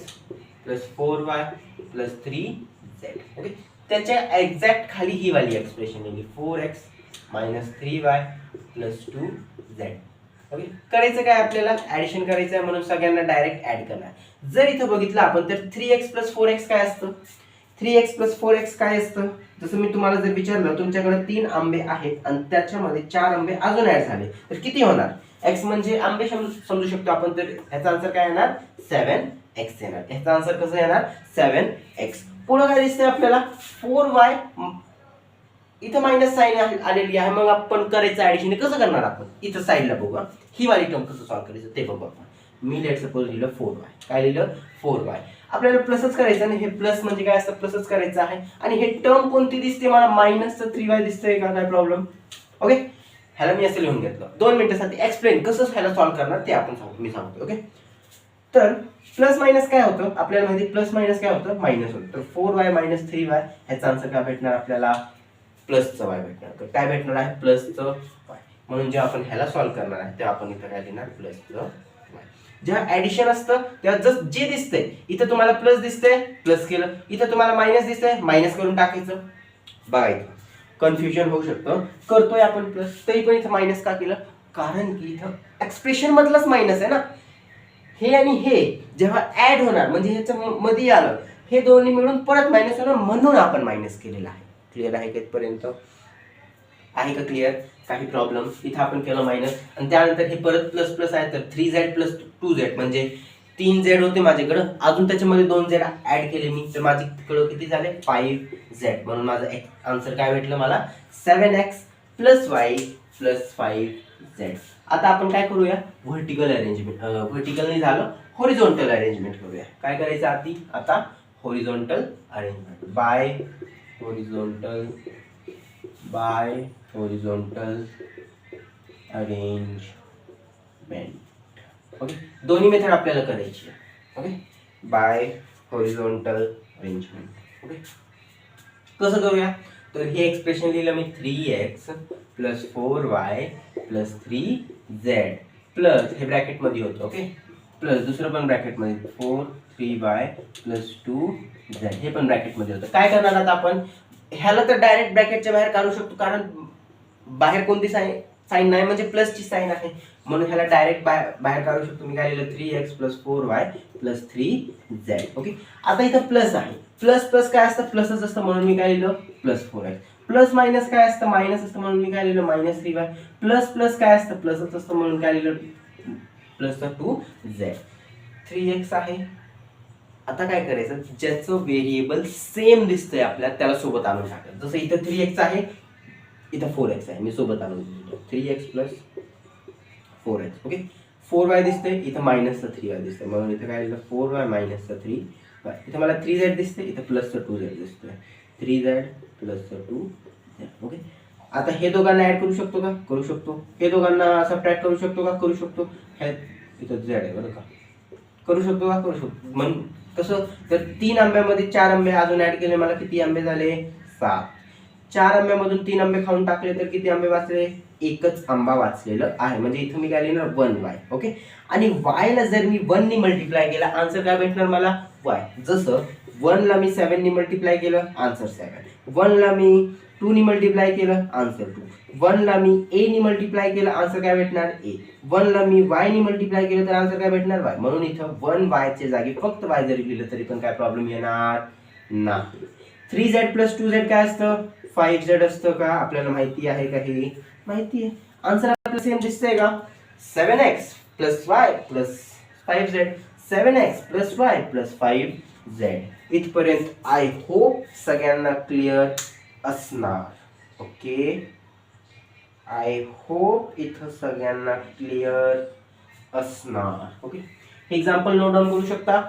[SPEAKER 1] + 4y + 3z. ओके, त्याच्या एक्झॅक्ट खाली ही वाली एक्सप्रेशन लिहिली, 4x - 3y + 2z. ओके, करायचं काय आपल्याला, ऍडिशन करायचं आहे म्हणून सगळ्यांना डायरेक्ट ऍड करणार. जर इथं बघितलं आपण तर 3x + 4x काय असतं, 3x + 4x काय असतं, जसं मी तुम्हाला जर विचारलं तुमच्याकडे 3 आंबे आहेत आणि त्याच्यामध्ये 4 आंबे अजून ऍड झाले तर किती होणार. x म्हणजे आंबे समजू शकतो आपण, तर ह्याचा आन्सर काय येणार 7x येणार. ह्याचा आन्सर कसं येणार 7x. पुढे काय दिसतंय आपल्याला 4y, इथं मायनस साइन आलेली आहे. मग आपण करायचं ऍडिशन कसं करणार, आपण इथं साईडला बघू ही वाली टर्म कसं सॉल्व्ह करायचं ते बघू आपण. मी लेट सपोज लिहिलं 4y, काय लिहिलं 4y. आपल्याला प्लसच करायचं आणि हे प्लस म्हणजे काय असतं प्लसच करायचं आहे. आणि हे टर्म कोणती दिसते मला, मायनसचं 3y दिसतंय का, काय प्रॉब्लेम. ओके, ह्याला मी असं लिहून घेतलं. 2 मिनिटासाठी एक्सप्लेन कसं ह्याला सॉल्व्ह करणार ते आपण मी सांगतो. ओके, तर प्लस मायनस काय होतं आपल्याला माहिती, प्लस मायनस काय होतं मायनस होतं. तर 4y - 3y ह्याचा आन्सर काय भेटणार आपल्याला, प्लसचं y भेटणार. तर काय भेटणार आहे प्लसचं y. म्हणून जे आपण ह्याला सॉल्व्ह करणार आहे ते आपण इथं काय लिहिणार प्लसचं y. जेव्हा ऍडिशन असतं तेव्हा जसं जे दिसतंय इथं तुम्हाला प्लस दिसतंय प्लस केलं, इथं तुम्हाला मायनस दिसतंय मायनस करून टाकायचं. बघा इथं कन्फ्युजन होऊ शकतं, करतोय आपण प्लस तरी पण इथं मायनस का केलं, कारण की इथं एक्सप्रेशन मधलाच मायनस आहे ना. हे आणि हे जेव्हा ऍड होणार म्हणजे ह्याच्या मध्ये आलं हे दोन्ही मिळून परत मायनस होणार म्हणून आपण मायनस केलेलं आहे. क्लिअर आहे का इथपर्यंत, आहे का क्लिअर, काही प्रॉब्लेम. इथं आपण केलं मायनस आणि त्यानंतर हे परत प्लस प्लस आहे तर 3z + 2z म्हणजे 3z होते माझ्याकडं, अजून त्याच्यामध्ये 2z ऍड केले मी तर माझ्याकडं किती झाले 5z. म्हणून माझं आन्सर काय भेटलं मला 7x + y + 5z. आता आपण काय करूया व्हर्टिकल अरेंजमेंट, व्हर्टिकल नाही झालं हॉरिझॉन्टल अरेंजमेंट करूया. काय करायचं आता horizontal arrangement by horizontal arrangement. Okay, दोन्ही मेथड आपल्याला करायची आहे. Okay, by horizontal arrangement. Okay, कसं करूया, तर हे एक्सप्रेशन लिहिलं मी 3x + 4y + 3z प्लस हे ब्रॅकेट मध्ये होतं. ओके, प्लस दुसरं पण ब्रॅकेट मध्ये 4 3y + 2z हे पण ब्रॅकेट मध्ये होतं. काय करणार आता आपण ह्याला तर डायरेक्ट ब्रॅकेटच्या बाहेर काढू शकतो कारण बाहेर कोणती साइन नाही म्हणजे प्लसची साइन आहे म्हणून ह्याला डायरेक्ट बाहेर काढू शकतो. मी काय लिहिलं 3x + 4y + 3z. ओके, आता इथं प्लस आहे, प्लस प्लस काय असतं प्लसच असतं म्हणून मी काय लिहिलं +4x. प्लस मायनस काय असतं मायनस असतं म्हणून मी काय लिहिलं -3y. प्लस प्लस काय असतं प्लसच असतं म्हणून काय लिहिलं +2z. 3x आहे. आता काय करायचं ज्याचं व्हेरिएबल सेम दिसतंय आपल्याला त्याला सोबत आणून टाकायचं. जसं इथं 3x आहे इथं 4x आहे, मी सोबत आणून दिलं 3x + 4x. ओके, 4y दिसतंय इथं -3y दिसतंय म्हणून इथं काय लिहिलं 4y - 3y. इथं मला 3z दिसतंय इथं +2z दिसतोय 3z + 2z. ओके, आता हे दोघांना ऍड करू शकतो का, करू शकतो. हे दोघांना सबट्रॅक्ट करू शकतो का, करू शकतो. हे इथं z आहे बरं का, करू शकतो का, करू शकतो. म्हणून कसं तर 3 आंब्यामध्ये 4 आंबे अजून ऍड केले, मला किती आंबे झाले 7. 4 आंब्यामधून 3 आंबे खाऊन टाकले तर किती आंबे वाचले, एकच आंबा वाचलेलं आहे. म्हणजे इथं मी काय लिहिणार 1y. ओके, आणि y ला जर मी 1 ने मल्टिप्लाय केला आन्सर काय भेटणार मला y. जसं 1 ला मी 7 ने मल्टिप्लाय केलं आन्सर 7, 1 ला मी 2 ने मल्टिप्लाय केलं आन्सर 2, 1 ला मी a ने मल्टिप्लाय केलं आन्सर काय भेटणार a, 1 ला मी y ने मल्टिप्लाय केलं तर आन्सर काय भेटणार y. म्हणून इथं 1y च्या जागी फक्त y जरी लिहिलं तरी पण काय प्रॉब्लेम येणार नाही. 3z + 2z काय असतं 5z असतं का, आपल्याला माहिती आहे का, हे माहिती आहे. आन्सर आपल्याला सेम दिसतंय का 7x + y + 5z, 7x + y + 5z. इथपर्यंत आय होप सगळ्यांना क्लिअर असणार. ओके, आय होप इथं सगळ्यांना क्लिअर असणार. ओके, एक्झाम्पल नोट डाऊन करू शकता.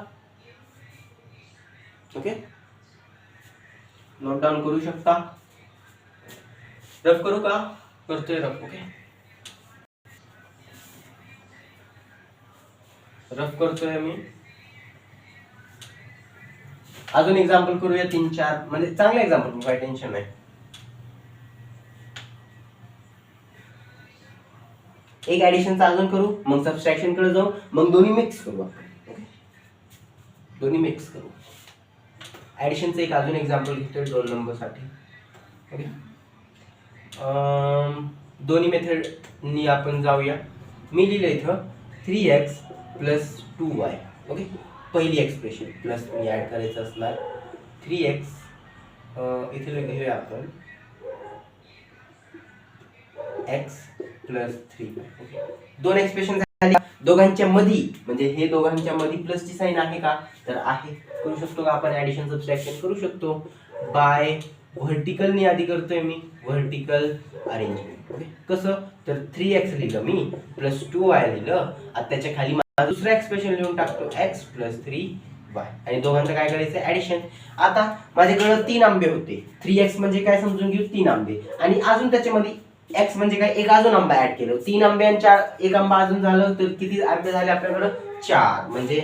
[SPEAKER 1] ओके, नोट डाऊन करू शकता. रफ करू का, करतोय रफ. ओके, रफ करतोय मी. अजून एक्झाम्पल करूया 3-4 म्हणजे चांगले एक्झाम्पल, काही टेन्शन नाही. एक ऍडिशनचा अजून करू मग सबट्रॅक्शन कडे जाऊ मग दोन्ही मिक्स करू आपण. ओके, दोन्ही मिक्स करू. ऍडिशनचं एक अजून एक्झाम्पल घेतोय 2 नंबर साठी. ओके, दोन्ही मेथडनी आपण जाऊया. मी लिहिलं इथं 3x प्लस 2y. ओके, पहिली एक्सप्रेशन प्लस मी ॲड करायचं असणार 3x, इथे लिहूया आपण x प्लस 3. ओके, दोन एक्सप्रेशन झाली. दोघांच्या मधी म्हणजे हे दोघांच्या मधी प्लसची साईन आहे का, तर आहे. करू शकतो का आपण ॲडिशन सबट्रॅक्शन करू शकतो बाय व्हर्टिकलनी आधी करतोय मी व्हर्टिकल अरेंजमेंट. ओके, कसं तर 3x लिहिलं मी प्लस 2y लिहिलं. आता त्याच्या खाली मला दुसरं एक्सप्रेशन लिहून टाकतो x प्लस 3y आणि दोघांचं काय करायचं ॲडिशन. आता माझ्याकडे 3 आंबे होते. 3x म्हणजे काय समजून घेऊ, 3 आंबे आणि अजून त्याच्यामध्ये x म्हणजे काय एक अजून आंबा ऍड केलं. 3 आंबे आणि 4 एक आंबा अजून झालं तर किती आंबे झाले आपल्याकडे 4 म्हणजे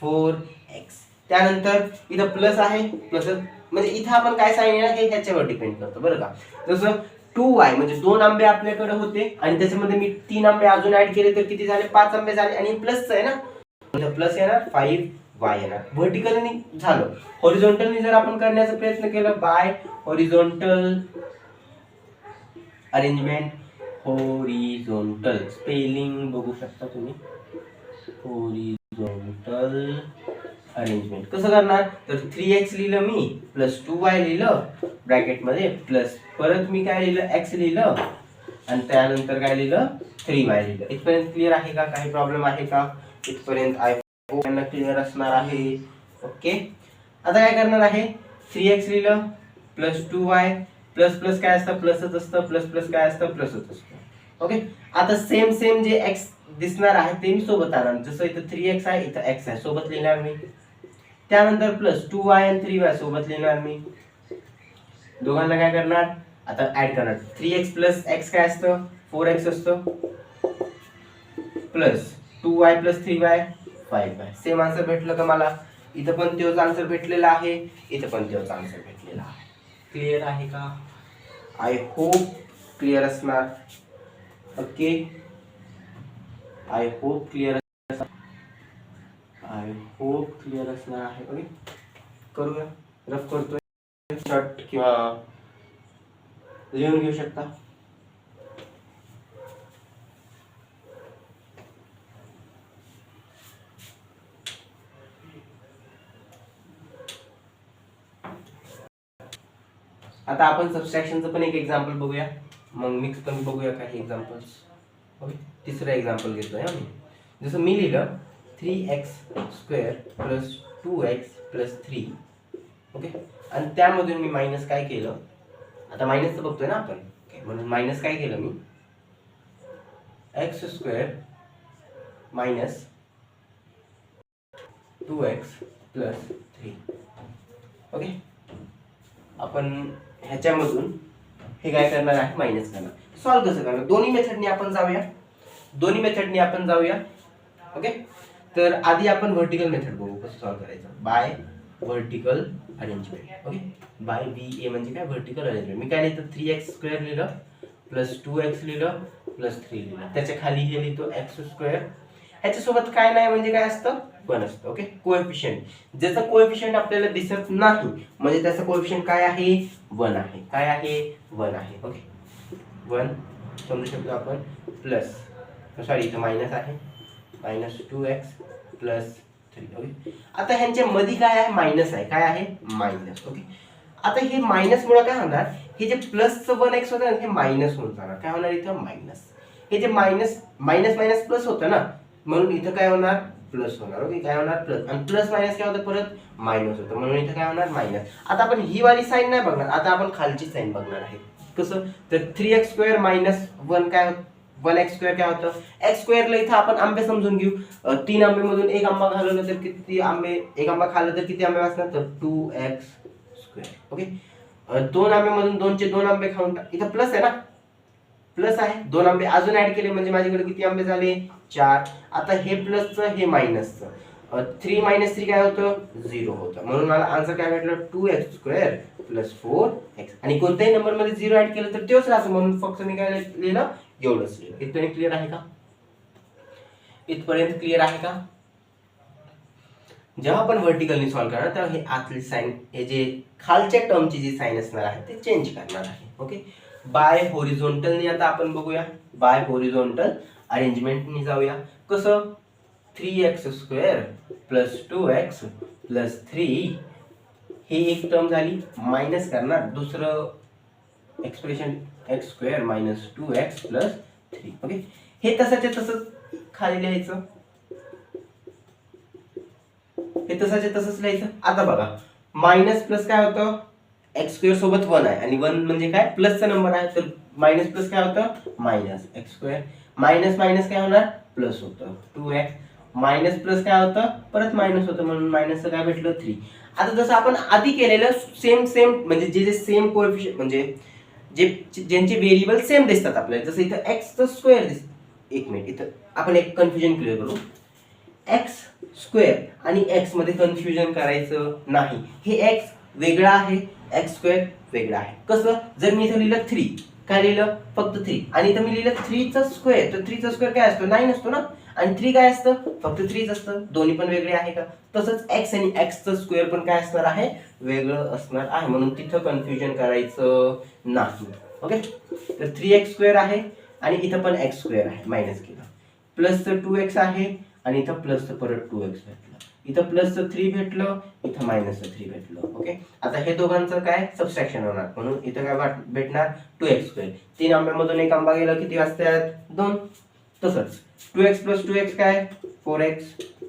[SPEAKER 1] 4x. त्यानंतर इथं प्लस आहे, प्लस म्हणजे इथं आपण काय साइन आहे हे ह्याच्यावर डिपेंड करतो बरं का. जसं 2y म्हणजे 2 आंबे आपल्याकडे होते आणि त्याच्यामध्ये मी 3 आंबे अजून ऍड केले तर किती झाले 5 आंबे झाले आणि प्लसच आहे ना, प्लस येणार 5y येणार. व्हर्टिकलनी झालं. हॉरिझॉन्टलनी जर आपण करण्याचा प्रयत्न केला by horizontal arrangement, horizontal spelling बघू शकता तुम्ही, हॉरिझॉन्टल अरेंजमेंट कसं करणार तर 3x लिहिलं मी प्लस 2y लिहिलं ब्रॅकेटमध्ये प्लस परत मी काय लिहिलं x लिहिलं आणि त्यानंतर काय लिहिलं 3y लिहिलं. इथपर्यंत क्लिअर आहे का, काही प्रॉब्लेम आहे का इथपर्यंत? आय होप यांना क्लिअर असणार आहे. ओके, आता काय करणार आहे 3x लिहिलं प्लस 2y प्लस प्लस काय असतं प्लसच असतं, प्लस प्लस काय असतं प्लसच असतं. ओके, आता सेम सेम जे x दिसणार आहे ते मी सोबत आणणार. जसं इथं 3x आहे इथं x आहे सोबत लिहिणार मी. त्यानंतर प्लस 2y आणि 3y सोबत लिहिणार मी. दोघांना काय करणार आता ऍड करणार. 3x प्लस x काय असतं 4x असतं plus 2y plus 3y 5y. Same answer भेटलं का मला? इथं पण तोच आन्सर भेटलेला आहे, इथं पण तोच आन्सर भेटलेला आहे. क्लिअर आहे का? आय होप क्लिअर असणार. Okay, I hope clear, I hope clear असणार आहे. ओके, करूया. रफ करतोय शॉर्ट किंवा लिहून घेऊ शकता. आता आपण सबट्रॅक्शनचं पण एक एक्झाम्पल बघूया, मग मिक्स पण बघूया काही एक्झाम्पल्स. ओके, तिसरं एक्झाम्पल घेतोय आम्ही. जसं मी लिहिलं 3x square plus 2x plus 3. Okay, आणि त्यामधून मी मायनस काय केलं, आता मायनसचं बघतोय ना आपण. ओके, म्हणून मायनस काय केलं मी x square minus 2x plus 3. Okay, आपण ह्याच्यामधून हे काय करणार आहे मायनस करणार. सॉल्व कसं करणार दोन्ही मेथडनी आपण जाऊया. ओके, तर आधी आपण व्हर्टिकल मेथड बघू कसं सॉल्व करायचं by vertical arrangement. Okay, by VA म्हणजे काय व्हर्टिकल अरेंजमेंट. मी काय लिहितो 3x स्क्वेअर लिहिलं प्लस 2x लिहिलं प्लस 3 लिहिलं. त्याच्या खाली हे लिहितो x स्क्वेअर. ह्याच्यासोबत काय नाही म्हणजे काय असतं 1 असतं. ओके, कोएफिशियंट ज्याचा कोएफिशियंट आपल्याला दिसत नाही म्हणजे त्याचा कोएफिशियंट काय आहे 1 आहे. काय आहे 1 आहे. ओके, 1 समजू शकतो आपण. प्लस सॉरी इथं मायनस आहे मायनस 2x प्लस 3. ओके, आता ह्यांच्या मध्ये काय आहे मायनस आहे. काय आहे मायनस. ओके, आता हे मायनस मुळे काय होणार हे जे प्लसचं 1x होतं ना हे मायनस होऊन जाणार. काय होणार इथं मायनस. हे जे मायनस मायनस मायनस प्लस होतं ना म्हणून इथं काय होणार प्लस होणार. ओके, काय होणार प्लस आणि प्लस मायनस काय होतं परत मायनस होतं म्हणून इथं काय होणार मायनस. आता आपण ही वाली साईन नाही बघणार, आता आपण खालची साईन बघणार आहे. कसं तर 3x स्क्वेअर मायनस 1 काय होतं 1x स्क्वेअर काय होतं x स्क्वेअरला इथं आपण आंबे समजून घेऊ. 3 आंबेमधून एक आंबा घालवलं तर किती आंबे, एक आंबा खाल्लं तर किती आंबे वाचणार तर 2x स्क्वेअर. ओके, 2 आंब्यामधून 2 चे 2 आंबे खाऊन इथं प्लस आहे ना, प्लस आहे 2 आंबे अजून ऍड केले म्हणजे माझ्याकडे किती आंबे झाले 4. आता हे प्लसचं हे मायनसचं 3 मायनस 3 काय होतं 0 होतं म्हणून मला आन्सर काय भेटलं 2x स्क्वेअर प्लस 4x. आणि कोणत्याही नंबर मध्ये 0 ऍड केलं तर तेच राहतं म्हणून फक्त मी काय लिहिलं एवढंच लिहिलं. इथपर्यंत क्लिअर आहे का? इथपर्यंत क्लिअर आहे का? जेव्हा आपण व्हर्टिकलनी सॉल्व करणार तेव्हा हे आतली साइन हे जे खालच्या टर्मची जी साइन असणार आहे ते चेंज करणार आहे. ओके, बाय हॉरिझॉन्टलनी आता आपण बघूया बाय हॉरिझॉन्टल अरेंजमेंटनी जाऊया. कसं 3x² प्लस 2x प्लस 3 ही एक टर्म झाली, मायनस करणार दुसरं expression x² minus 2x plus 3. Okay, हे तसंच तसंच खाली लिहायचं, हे तसंच तसंच लिहायचं. आता बघा मायनस प्लस काय होतं, x² सोबत 1 आहे आणि 1 म्हणजे काय प्लसचा नंबर आहे, तर मायनस प्लस काय होतं मायनस x², मायनस मायनस काय होणार प्लस होतं 2x, मायनस प्लस काय होतं परत मायनस होतं म्हणून मायनसचं काय भेटलं 3. आता जसं आपण आधी केलेलं सेम सेम म्हणजे जे जे सेम कोएफिशियंट म्हणजे जे ज्यांचे व्हेरिएबल सेम दिसतात आपल्याला, जसं इथं x² दिसत. एक मिनिट, इथं आपण एक कन्फ्युजन क्लिअर करू. x² आणि x मध्ये कन्फ्युजन करायचं नाही. हे x वेगळा आहे, x² वेगळा आहे. कसं, जर मी इथं लिहिलं 3, काय लिहिलं फक्त 3, आणि इथं मी लिहिलं 3/2, तर 3/2 काय असतो 9 असतो ना, आणि 3 काय असतं फक्त 3 असतं. दोन्ही पण वेगळे आहे का, तसंच x आणि x² पण काय असणार आहे वेगळं असणार आहे, म्हणून तिथं कन्फ्युजन करायचं नाही. ओके, तर 3x² आहे आणि इथं पण x² आहे, मायनस केलं, प्लस 2x आहे आणि इथं प्लस परत 2x भेटलं, इथं प्लस 3 भेटलं, इथं मायनस 3 भेटलं. ओके, आता हे दोघांचं काय सबट्रॅक्शन होणार, म्हणून इथं काय भेटणार 2x². 3 आंब्यामधून एक आंबा गेला, किती वाजतात 2. तसंच 2x प्लस 2x काय 4x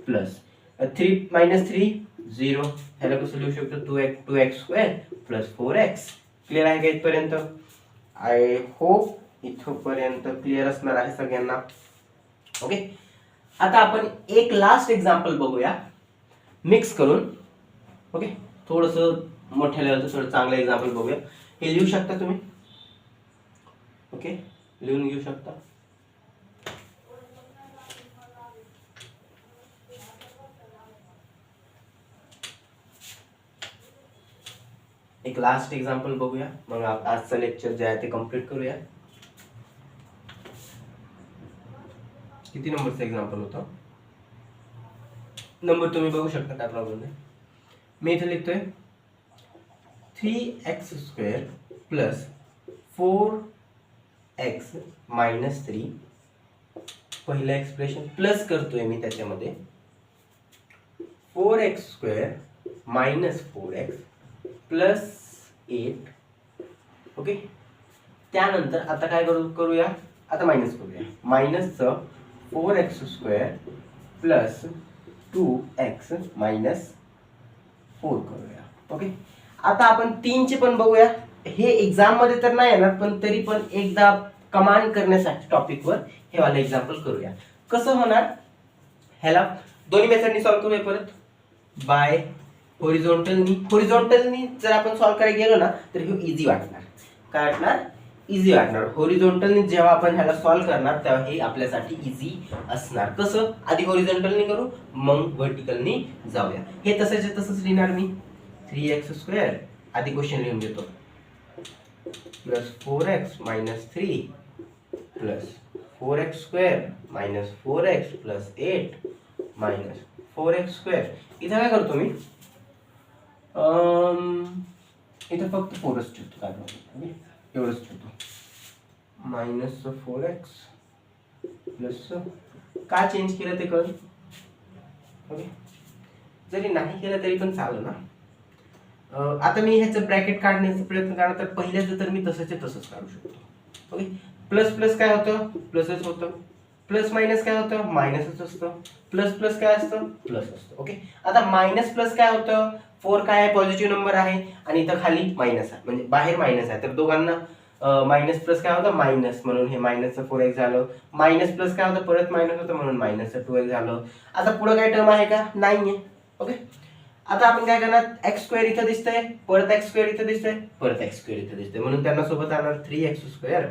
[SPEAKER 1] प्लस 3 मायनस 3 0. ह्याला कसं लिहू शकतो 2x² प्लस 4x. क्लिअर आहे का इथपर्यंत? आय होप इथपर्यंत क्लिअर असणार आहे सगळ्यांना. ओके, आता आपण एक लास्ट एक्झाम्पल बघूया मिक्स करून. ओके, थोडंसं मोठ्या लेवलचं थोडं चांगलं एक्झाम्पल बघूया. हे लिहू शकता तुम्ही. ओके, लिहून घेऊ शकता. एक लास्ट एक्झाम्पल बघूया, मग आजचं लेक्चर जे आहे ते कम्प्लीट करूया. किती नंबरचं एक्झाम्पल होतं, नंबर तुम्ही बघू शकता, काय प्रॉब्लेम नाही. मी इथे लिहितोय 3x² प्लस 4x मायनस 3. पहिलं एक्सप्रेशन प्लस करतोय मी, त्याच्यामध्ये 4x² minus 4x plus 8. Okay, त्यानंतर आता काय करूया, आता मायनस करूया, मायनसचं 4x² प्लस 2x मायनस 4 करूया. ओके, आता आपण 3 चे पण बघूया. हे एक्झाम मध्ये तर नाही येणार, पण तरी पण एकदा कमांड करण्यासाठी टॉपिकवर हे वाला एक्झाम्पल करूया. कसं होणार, ह्याला दोन्ही मेथडनी सॉल्व्ह करूया. परत बाय होरिझोंटलनी जर आपण सॉल्व्ह करायला गेलो ना, तर हे इझी वाटणार. काय वाटणार, इझी वाटणार. होरिझोंटलनी जेव्हा आपण ह्याला सॉल्व्ह करणार तेव्हा हे आपल्यासाठी इझी असणार. कसं, आधी होरिझोंटलनी करू मग व्हर्टिकलनी जाऊया. हे तसंच लिहिणार मी. 3x² आधी क्वेश्चन लिहून घेतो, plus 4x minus 3 plus 4x² minus 4x plus 8 minus 4x². इथं काय करतो मी, इथं फक्त 4च ठेवतो, काय प्रॉब्लेम, एवढंच ठेवतो. मायनस 4x प्लस, का चेंज केलं ते कळ. ओके, जरी नाही केलं तरी पण चालेल ना. आता मी ह्याचं ब्रॅकेट काढण्याचा प्रयत्न करणार, तर पहिल्याचं तर मी तसंच काढू शकतो. ओके, प्लस प्लस काय होतं प्लसच होतं, प्लस मायनस काय होतं मायनसच असतं, प्लस प्लस काय असतं प्लस असतं. ओके, आता मायनस प्लस काय होतं, 4 काय आहे पॉझिटिव्ह नंबर आहे आणि इथं खाली मायनस आहे, म्हणजे बाहेर मायनस आहे, तर दोघांना मायनस प्लस काय होतं मायनस, म्हणून हे मायनसचं 4x झालं. मायनस प्लस काय होतं परत मायनस होतं, म्हणून मायनसचं 2x झालं. आता पुढे काय टर्म आहे का, नाहीये. ओके, आता आपण काय करणार, x² इथं दिसतंय, परत x² इथं दिसतंय, परत x² इथं दिसतंय, म्हणून त्यांना सोबत आणणार 3x²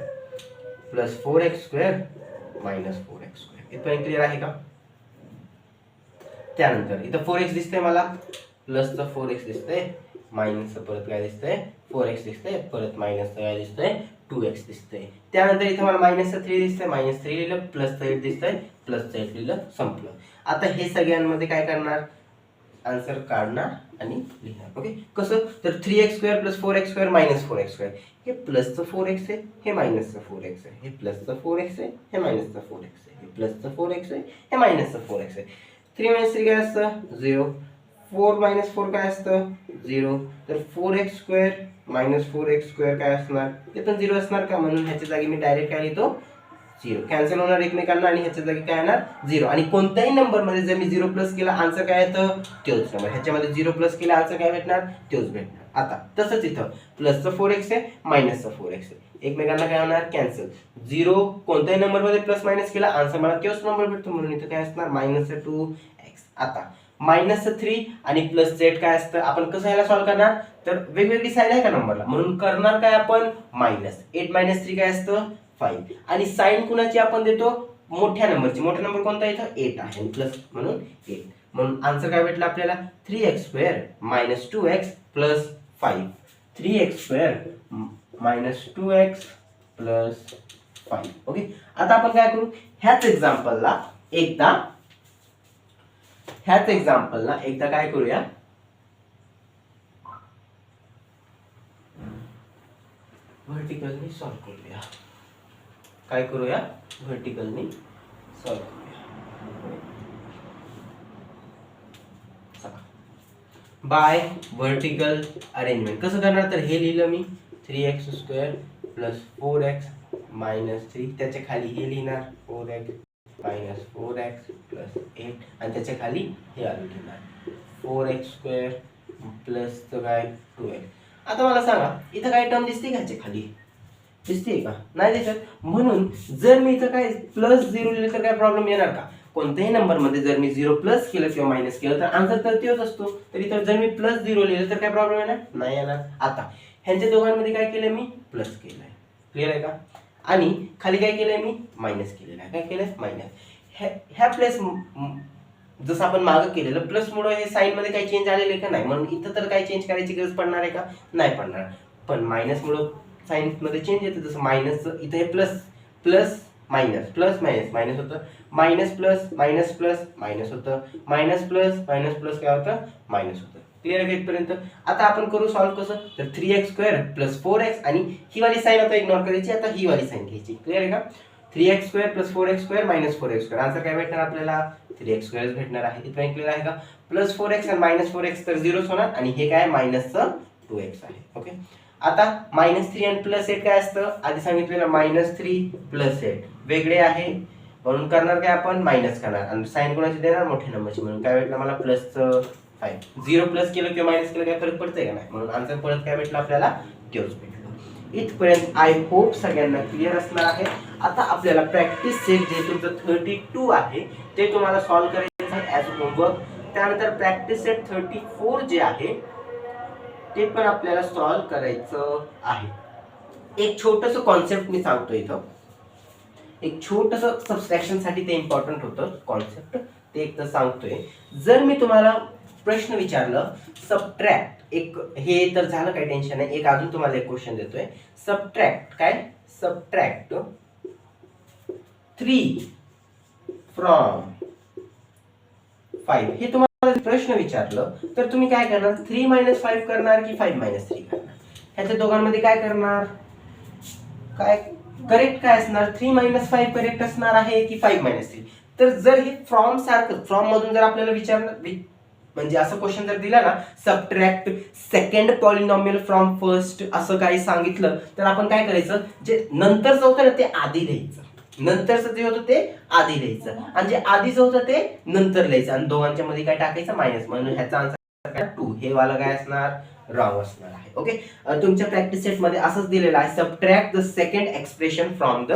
[SPEAKER 1] plus 4x² minus 4x². इथपर्यंत क्लिअर आहे का. त्यानंतर इथं 4x दिसतंय मला, प्लसचं 4x दिसतंय, मायनसचं परत काय दिसतंय 4x दिसतंय, परत मायनसचं काय दिसतंय 2x दिसतंय. त्यानंतर इथं मला मायनसचं 3 दिसतंय, मायनस 3 लिहिलं, प्लसचं 8 दिसतंय, प्लसचं 8 लिहिलं, संपलं. आता हे सगळ्यांमध्ये काय करणार, आन्सर काढणार आणि लिहिणार. ओके, कसं तर 3x² + 4x² - 4x². हे प्लसचं 4x आहे, हे मायनसचं 4x आहे, हे प्लसचं 4x आहे, हे मायनसचं 4x आहे, हे प्लसचं 4x आहे, हे मायनसचं 4x आहे. 3 - 3 काय असतं 0. 4 - 4 काय असतं 0. तर 4x² - 4x² काय असणार, ते पण 0 असणार का, म्हणून ह्याच्या जागी मी डायरेक्ट काय लिहितो 0. कॅन्सल होणार एकमेकांना आणि ह्याच्या जागी काय येणार 0. आणि कोणत्याही नंबरमध्ये जर मी 0 प्लस केला आन्सर काय येतं तोच नंबर. ह्याच्यामध्ये 0 प्लस केला आन्सर काय भेटणार तोच भेटणार. आता तसंच इथं प्लसचं 4x आहे, मायनसचं 4x आहे, एकमेकांना काय होणार कॅन्सल. 0 कोणत्याही नंबरमध्ये प्लस मायनस केला आन्सर मला तोच नंबर भेटतो, म्हणून इथं काय असणार -2x. आता -3 आणि +z काय असतं, आपण कसं ह्याला सॉल्व्ह करणार, तर वेगवेगळी साईड आहे का नंबरला, म्हणून करणार काय आपण -8 - 3 काय असतं 5. आणि साइन कुणाची आपण देतो मोठ्या नंबरची. मोठा नंबर कोणता इथं 8 आहे, प्लस म्हणून 8. म्हणून आन्सर काय भेटला आपल्याला 3x² - 2x + 5. 3x² - 2x + 5. Okay, आता आपण काय करू, ह्याच एक्झाम्पलला एकदा काय करूया, व्हर्टिकलनी सॉल्व्ह करूया. काय करूया, व्हर्टिकलनी सॉल्व्ह करूया. बाय व्हर्टिकल अरेंजमेंट कसं करणार, तर हे लिहिलं मी 3x² + 4x - 3. त्याच्या खाली हे लिहिणार 4x - 4x + 8 आणि त्याच्या खाली हे आलं लिहिणार 4x² + काय 2x. आता मला सांगा इथं काय टर्म दिसते का ह्याच्या खाली, दिसते का, नाही दिसत. म्हणून जर मी इथं काय +0 लिहिलं तर काय प्रॉब्लेम येणार का, कोणत्याही नंबरमध्ये जर मी 0 प्लस केलं किंवा मायनस केलं तर आन्सर तर तोच असतो. तर इथं जर मी +0 लिहिलं तर काय प्रॉब्लेम येणार नाही येणार. आता ह्यांच्या दोघांमध्ये काय केलं मी प्लस केलंय, क्लिअर आहे का, आणि खाली काय केलंय मी मायनस केलेलं आहे. काय केलंय मायनस. ह्या प्लस जसं आपण मागं केलेलं प्लसमुळे हे साइन मध्ये काही चेंज आलेले का नाही, म्हणून इथं तर काही चेंज करायची गरज पडणार आहे का, नाही पडणार. पण मायनसमुळे साइन मध्ये चेंज येतं, जसं मायनस इथं हे plus plus minus plus minus minus होतं, मायनस प्लस मायनस होतं, मायनस प्लस काय होतं मायनस होतं. क्लिअर आहे इथपर्यंत. आता आपण करू सॉल्व्ह कसं, तर 3x² + 4x आणि ही वाली साइन आता इग्नोर करायची, आता ही वाली साइन घ्यायची. क्लिअर आहे का, 3x² + 4x² - 4x². आन्सर काय भेटणार आपल्याला 3x² भेटणार आहे. इथपर्यंत क्लिअर आहे का, +4x आणि -4x तर 0 होणार आणि हे काय मायनसचं 2x आहे. ओके, आता -3 आणि +8 काय असतं, आधी सांगितलेलं -3 + 8 वेगळे आहे, म्हणून करणार काय आपण मायनस करणार आणि साइन कोणाची देणार मोठ्या नंबरची, म्हणून काय भेटलं मला +5. 0 प्लस केलं किंवा मायनस केलं काय फरक पडतंय का नाही, म्हणून आन्सर परत काय भेटलं आपल्याला तोच भेटलं. इथपर्यंत आय होप सगळ्यांना क्लिअर असणार आहे. आता आपल्याला प्रॅक्टिस सेट जे तुमचं 32 आहे ते तुम्हाला सॉल्व्ह करायचं आहे ॲज होमवर्क. त्यानंतर प्रॅक्टिस सेट 34 जे आहे ते पण आपल्याला सॉल्व्ह करायचं आहे. एक छोटंसं कॉन्सेप्ट मी सांगतो इथं, एक छोटंसं सबस्ट्रॅक्शन साठी ते इम्पॉर्टंट होतं कॉन्सेप्ट, ते एक तर सांगतोय. जर मी तुम्हाला प्रश्न विचारलं सबट्रॅक्ट, एक हे तर झालं काही टेन्शन नाही, एक अजून तुम्हाला एक क्वेश्चन देतोय. सबट्रॅक्ट 3 फ्रॉम 5 हे तुम्हाला प्रश्न विचारलं तर तुम्ही काय करणार, 3 - 5 करणार की 5 - 3 करणार. ह्याच्या दोघांमध्ये काय करणार, काय करेक्ट काय असणार, 3 - 5 करेक्ट असणार आहे की 5 - 3. तर जर हे फ्रॉम सारखं फ्रॉम मधून जर आपल्याला विचारलं, म्हणजे असं क्वेश्चन जर दिला ना, subtract second polynomial from first असं काही सांगितलं तर आपण काय करायचं, जे नंतरचं होतं ना ते आधी लिहायचं, नंतरचं जे होतं ते आधी लिहायचं आणि जे आधीच होतं ते नंतर लिहायचं आणि दोघांच्या मध्ये काय टाकायचं मायनस, म्हणून ह्याचा आन्सर 2. हे वाला काय असणार रॉंग असणार आहे. ओके, तुमच्या प्रॅक्टिस सेट मध्ये असंच दिलेलं आहे, subtract the second expression from the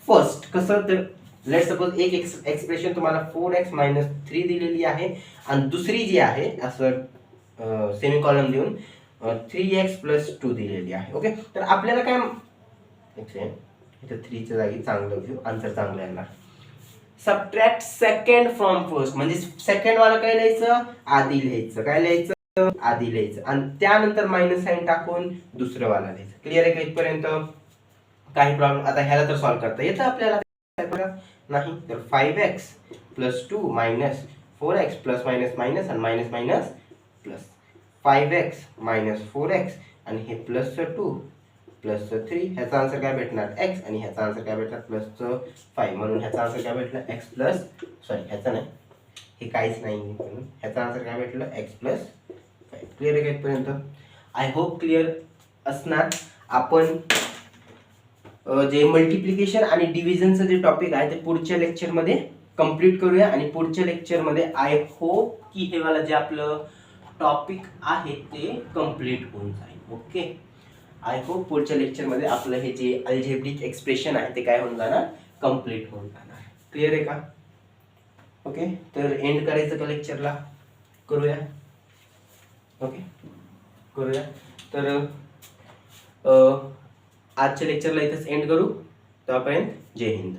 [SPEAKER 1] first. कसं, तर लेट सपोज एक एक्सप्रेशन तुम्हाला 4x - 3 दिलेली आहे आणि दुसरी जी आहे असं सेमीकॉलन देऊन 3x + 2 दिलेली आहे. ओके, तर आपल्याला काय इथं 3 च्या जागी चांगलं घेऊ, आन्सर चांगलं येणार. सबट्रॅक्ट सेकंड फ्रॉम फर्स्ट म्हणजे सेकंड वाला काय लिहायचं आधी लिहायचं, काय लिहायचं आधी लिहायचं आणि त्यानंतर मायनस साइन टाकून दुसरं वाला लिहायचं. क्लिअर आहे का इथपर्यंत, काही प्रॉब्लेम. आता ह्याला तर सॉल्व्ह करता येतं आपल्याला नाही, तर 5x + 2 - 4x plus minus minus आणि minus minus plus 5x minus 4x आणि हे प्लसचं 2 प्लसचं 3, ह्याचा आन्सर काय भेटणार x आणि ह्याचा आन्सर काय भेटणार प्लसचं 5, म्हणून ह्याचा आन्सर काय भेटलं x प्लस सॉरी ह्याचा नाही, हे काहीच नाही म्हणून ह्याचा आन्सर काय भेटलं x प्लस 5. क्लिअर आहे का इथपर्यंत? आय होप क्लिअर असणार. आपण जे मल्टिप्लिकेशन आणि डिव्हिजनचं जे टॉपिक आहे ते पुढच्या लेक्चरमध्ये कंप्लीट करूया आणि पुढच्या लेक्चरमध्ये आय होप की हे वाला जे आपलं टॉपिक आहे ते कंप्लीट होऊन जाईल. ओके, आय होप पुढच्या लेक्चरमध्ये आपलं हे जे अल्जेब्रिक एक्सप्रेशन आहे ते काय होऊन जाणार, कंप्लीट होऊन जाणार. क्लिअर आहे का? ओके, तर एंड करायचं का लेक्चरला? करूया. ओके, करूया. तर आजच्या लेक्चरला इथेच एंड करू. तोपर्यंत जय हिंद.